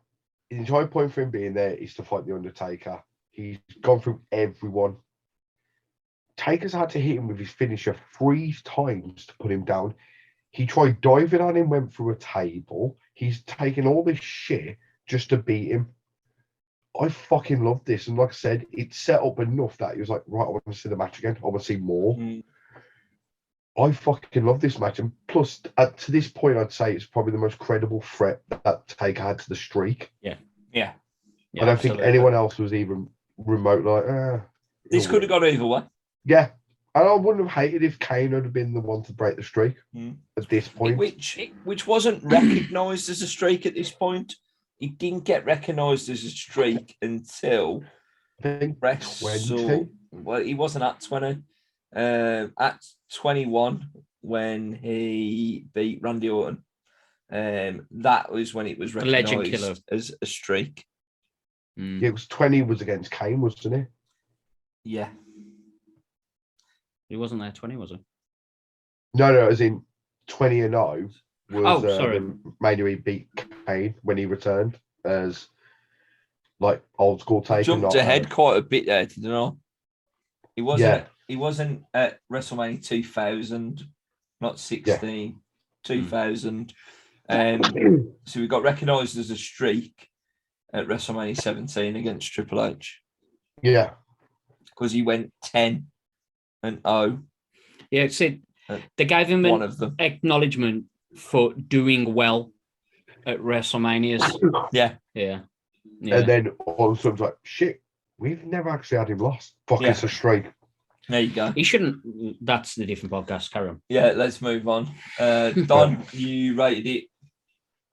the entire point for him being there is to fight The Undertaker. He's gone through everyone. Taker's had to hit him with his finisher 3 times to put him down. He tried diving on him, went through a table. He's taken all this shit just to beat him. I fucking love this. And like I said, it's set up enough that he was like, right, I want to see the match again. I want to see more. I fucking love this match. And plus, to this point, I'd say it's probably the most credible threat that Taker had to the streak. Yeah. I don't think anyone else was even remote like, this could have gone either way. Yeah. And I wouldn't have hated if Kane would have been the one to break the streak at this point. Which wasn't recognised as a streak at this point. It didn't get recognised as a streak until I think 20. Well, he wasn't at 20. At 21, when he beat Randy Orton, that was when it was recognised as a streak. Yeah, it was 20 was against Kane, wasn't it? Yeah. He wasn't there 20, was he? No, as in 20-0 was sorry. Mania he beat Kane when he returned as like old school Taker. Jumped ahead quite a bit there, didn't I? He wasn't at WrestleMania 2000, not 16, 2000. So we got recognised as a streak at WrestleMania 17 against Triple H. Yeah. Because he went 10-0. Yeah, see, they gave him an acknowledgement for doing well at WrestleManias. Yeah. And then all of a sudden, like, shit, we've never actually had him lost. Fuck, it's a streak. There you go. He shouldn't. That's the different podcast. Carry on. Yeah, let's move on. Don, you rated it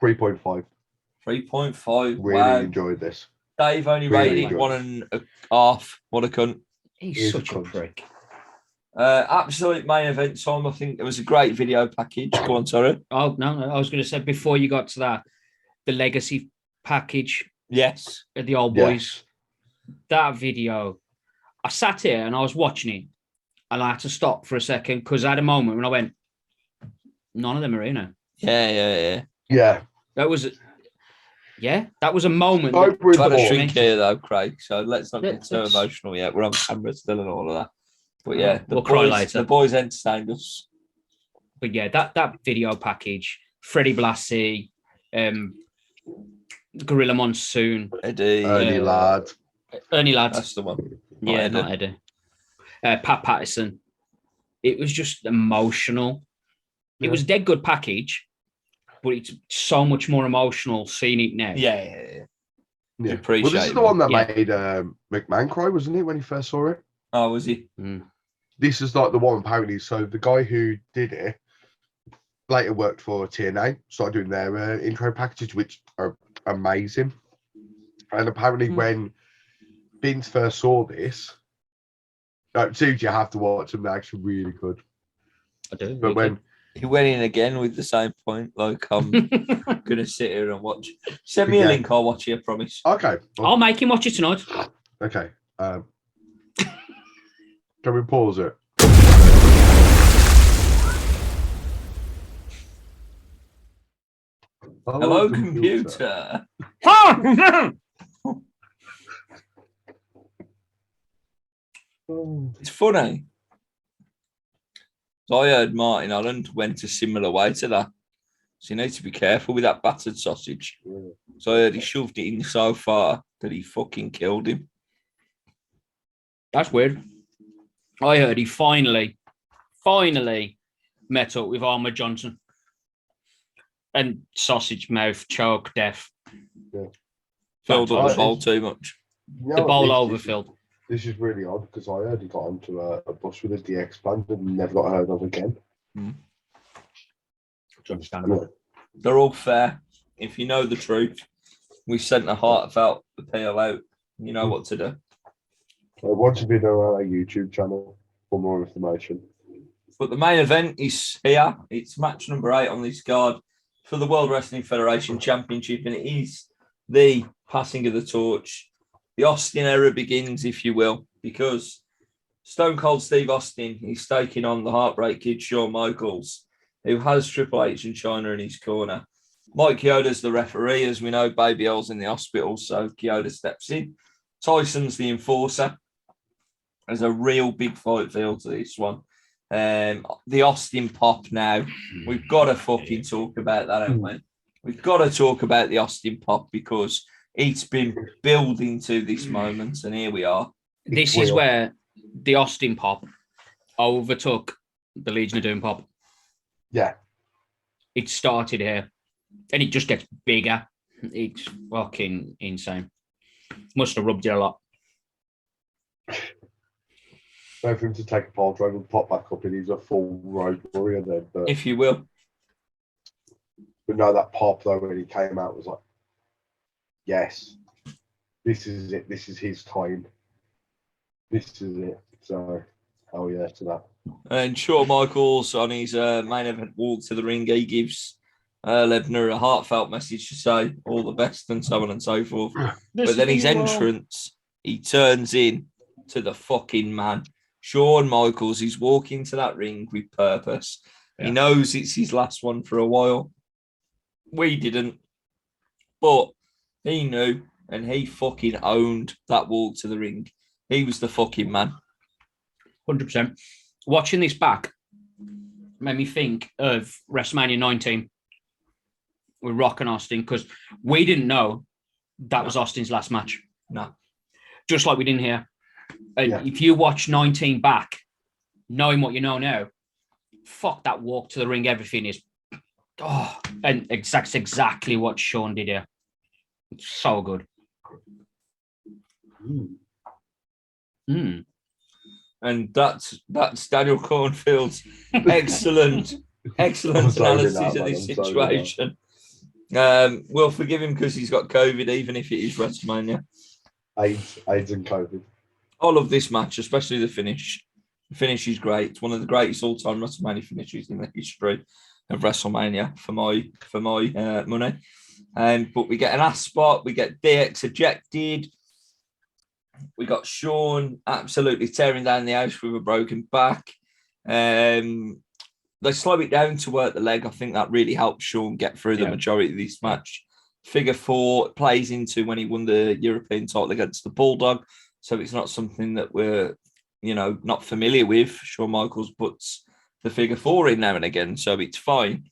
3.5. 3.5. Really enjoyed this. Dave only rated it 1.5. What a cunt. He's such a prick. Absolute main event time. I think it was a great video package. Go on, sorry. Oh, no. I was going to say, before you got to that, the legacy package Yes. of the old boys, that video, I sat here and I was watching it and I had to stop for a second because I had a moment when I went, none of them are in it. Yeah. That was a moment. Both We've got a important. shrink here though, Craig, so let's not get too emotional yet. We're on camera still and all of that. But yeah, we'll cry later. The boys entertained us. But yeah, that video package, Freddie Blassie, Gorilla Monsoon, Ernie Ladd. That's the one. Not Eddie. Pat Patterson. It was just emotional. It was a dead good package, but it's so much more emotional seeing it now. Yeah. Well, this is the one that made McMahon cry, wasn't it, when he first saw it? Oh, was he? This is like the one apparently. So the guy who did it later worked for TNA, started doing their intro packages, which are amazing. And apparently, when Vince first saw this, dude, you have to watch them. They're actually really good. I do. But when he went in again with the same point, like I'm gonna sit here and watch. Send me a link. I'll watch it. I promise. Okay, I'll make him watch it tonight. Okay. Can we pause it? Hello, computer. It's funny. So I heard Martin Holland went a similar way to that. So you need to be careful with that battered sausage. So I heard he shoved it in so far that he fucking killed him. That's weird. I heard he finally met up with Armour Johnson. And sausage mouth, choke, death. Filled up the bowl too much. The bowl overfilled. This is really odd because I heard he got onto a bus with a DX band and never got heard of again. It's understandable. They're all fair. If you know the truth, we sent a heartfelt appeal out. You know what to do. Watch a video on our YouTube channel for more information. But the main event is here. It's match number 8 on this card for the World Wrestling Federation Championship, and it is the passing of the torch. The Austin era begins, if you will, because Stone Cold Steve Austin is taking on the Heartbreak Kid Shawn Michaels, who has Triple H and Chyna in his corner. Mike Chioda's the referee, as we know. Baby L's in the hospital, so Chioda steps in. Tyson's the enforcer. There's a real big fight feel to this one. The Austin pop now. We've got to fucking talk about that, haven't we? We've got to talk about the Austin pop because it's been building to this moment, and here we are. This is where the Austin pop overtook the Legion of Doom pop. Yeah. It started here, and it just gets bigger. It's fucking insane. Must have rubbed you a lot. Wait for him to take a pole drive and pop back up, and he's a full road warrior then. But, if you will. But no, that pop, though, when he came out, was like, yes, this is it. This is his time. This is it. So, hell yeah to that. And Shawn Michaels, on his main event walk to the ring, he gives Lebner a heartfelt message to say all the best and so on and so forth. But then his entrance, he turns in to the fucking man. Shawn Michaels is walking to that ring with purpose. Yeah. He knows it's his last one for a while. We didn't. But he knew, and he fucking owned that walk to the ring. He was the fucking man. 100%. Watching this back made me think of WrestleMania 19 with Rock and Austin, because we didn't know that was Austin's last match. No. Just like we didn't hear. And if you watch 19 back, knowing what you know now, fuck that walk to the ring, everything is... Oh, and that's exactly what Shawn did here. It's so good. And that's Daniel Cornfield's excellent analysis of this situation. We'll forgive him because he's got COVID, even if it is WrestleMania. AIDS and COVID. I love this match, especially the finish. The finish is great. It's one of the greatest all-time WrestleMania finishes in the history of WrestleMania for my money. But we get an ass spot. We get DX ejected. We got Shawn absolutely tearing down the house with a broken back. They slow it down to work the leg. I think that really helped Shawn get through the majority of this match. Figure 4 plays into when he won the European title against the Bulldog. So it's not something that we're, not familiar with. Shawn Michaels puts the figure 4 in now and again, so it's fine.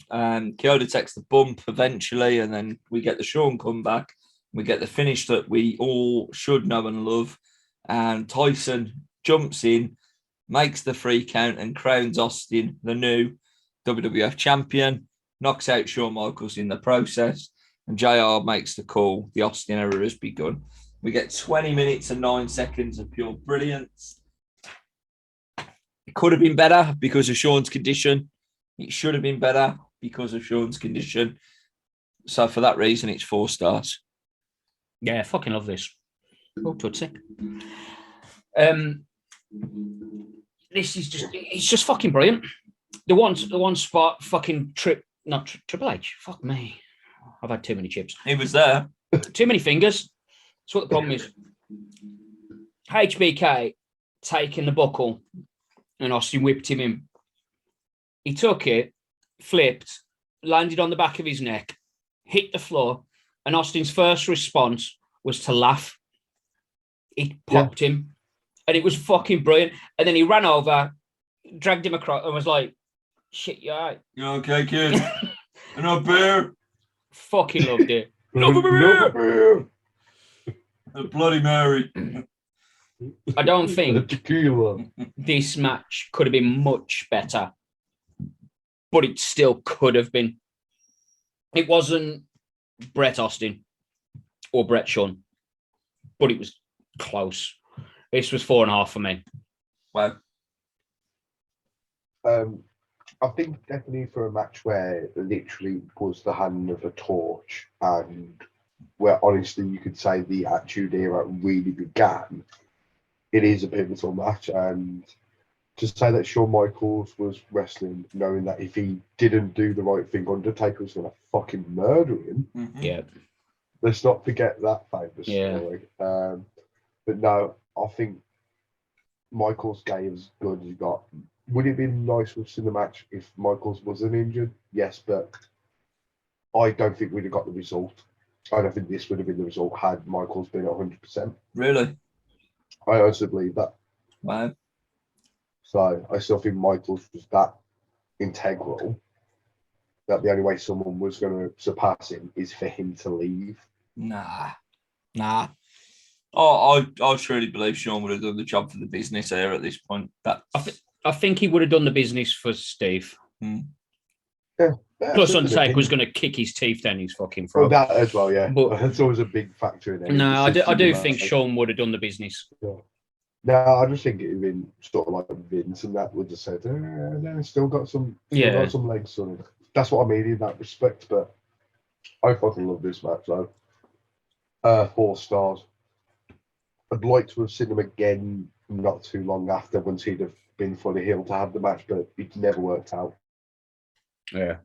Kyoto takes the bump eventually, and then we get the Shawn comeback. We get the finish that we all should know and love. And Tyson jumps in, makes the 3 count, and crowns Austin the new WWF champion, knocks out Shawn Michaels in the process, and JR makes the call. The Austin era has begun. We get 20 minutes and 9 seconds of pure brilliance. It could have been better because of Shawn's condition. It should have been better because of Shawn's condition. So for that reason, it's 4 stars. Yeah, I fucking love this. Oh, Tootsie. This is it's just fucking brilliant. The one spot, fucking Triple H. Fuck me. I've had too many chips. He was there. Too many fingers. That's what the problem is. HBK taking the buckle and Austin whipped him in. He took it, flipped, landed on the back of his neck, hit the floor, and Austin's first response was to laugh. He popped him, and it was fucking brilliant. And then he ran over, dragged him across, and was like, "Shit, you all right? You okay, kid? Enough beer?" Fucking loved it. Enough beer. A Bloody Mary. I don't think this match could have been much better, but it still could have been. It wasn't Bret Austin or Bret Shawn, but it was close. This was 4.5 for me. Wow. I think definitely for a match where literally was the hand of a torch and where honestly you could say the Attitude Era really began, it is a pivotal match. And to say that Shawn Michaels was wrestling knowing that if he didn't do the right thing, Undertaker was going to fucking murder him. Mm-hmm. Yeah. Let's not forget that famous story. But no, I think Michaels gave as good as he got. Would it have been nice to see the match if Michaels wasn't injured? Yes, but I don't think we'd have got the result. I don't think this would have been the result had Michaels been 100%. Really? I honestly believe that. Wow. So I still think Michaels was that integral that the only way someone was going to surpass him is for him to leave. Nah. Oh, I truly believe Shawn would have done the job for the business here at this point. I think he would have done the business for Steve. Yeah, Plus, Undertaker was going to kick his teeth down his fucking throat. Well, that as well, yeah. But that's always a big factor in it. No, I do think Shawn would have done the business. Yeah. No, I just think it would have been sort of like Vince, and that would have said, no, still got some legs on it. That's what I mean in that respect. But I fucking love this match, though. 4 stars. I'd like to have seen him again not too long after once he'd have been fully healed to have the match, but it never worked out. Yeah.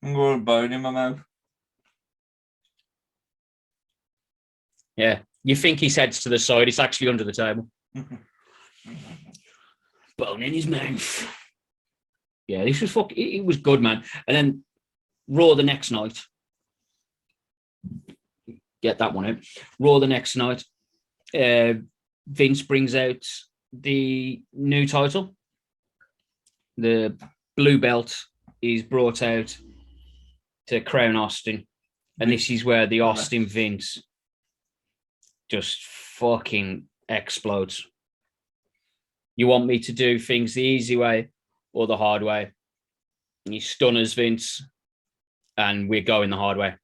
I'm going to bone in my mouth. Yeah. You think his head's to the side, it's actually under the table. Bone in his mouth. Yeah, this was it was good, man. And then Raw the next night. Get that one out. Raw the next night. Vince brings out the new title. The blue belt is brought out to crown Austin. And this is where the Austin Vince just fucking explodes. You want me to do things the easy way or the hard way? And you stun us, Vince, and we're going the hard way.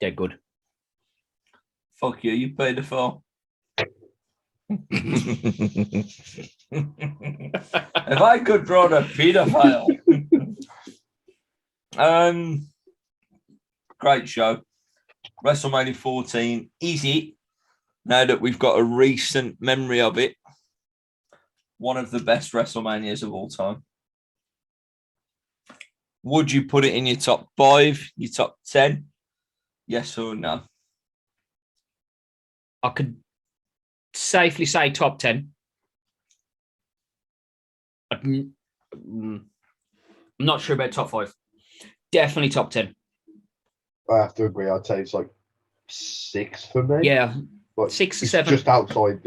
Dead good. Fuck you, you paid the fall. If I could draw a pedophile. Great show. WrestleMania 14. Easy. Now that we've got a recent memory of it. one of the best WrestleManias of all time? Would you put it in your top 5, your top 10? Yes or no? I could safely say top 10. I'm not sure about top 5. Definitely top 10. I have to agree. I'd say it's like 6 for me. Yeah, but 6 or it's 7. just outside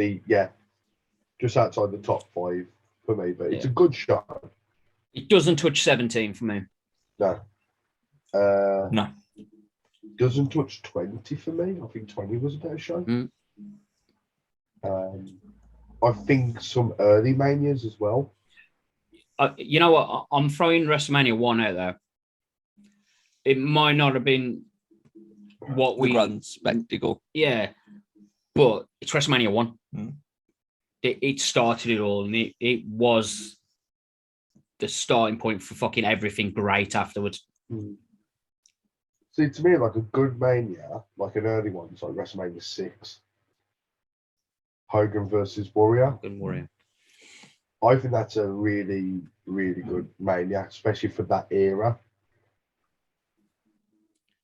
the top 5 for me. But it's a good shot. It doesn't touch 17 for me. No. No. Doesn't touch 20 for me. I think 20 was a better show. I think some early Manias as well. You know what? I'm throwing WrestleMania 1 out there. It might not have been what the grand spectacle. Yeah, but it's WrestleMania 1. It started it all, and it was the starting point for fucking everything great afterwards. See, to me, like a good Mania, like an early one, it's like WrestleMania 6. Hogan versus Warrior. I think that's a really, really good Mania, especially for that era.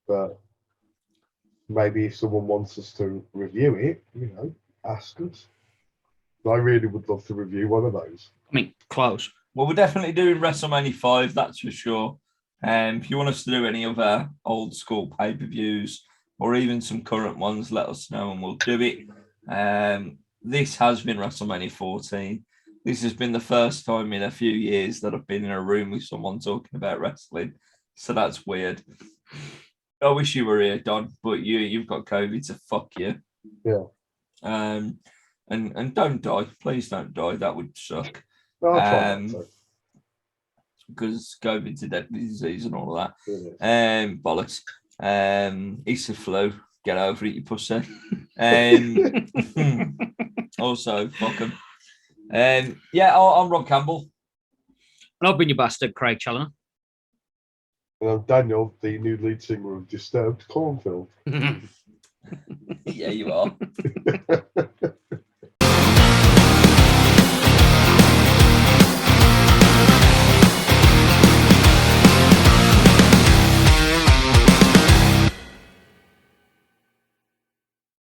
But maybe if someone wants us to review it, ask us. I really would love to review one of those. I mean, close. Well, we're definitely doing WrestleMania 5, that's for sure. If you want us to do any other old school pay-per-views or even some current ones, let us know and we'll do it. This has been WrestleMania 14. This has been the first time in a few years that I've been in a room with someone talking about wrestling. So that's weird. I wish you were here, Don, but you've got COVID, so fuck you. Yeah. And don't die. Please don't die. That would suck. No, I'll try not to. Because COVID's a deadly disease and all of that. Bollocks. It's a flu. Get over it, you pussy. Also, fuck him. I'm Rob Campbell. And I've been your bastard, Craig Challoner. And I'm Daniel, the new lead singer of Disturbed Cornfield. Yeah, you are.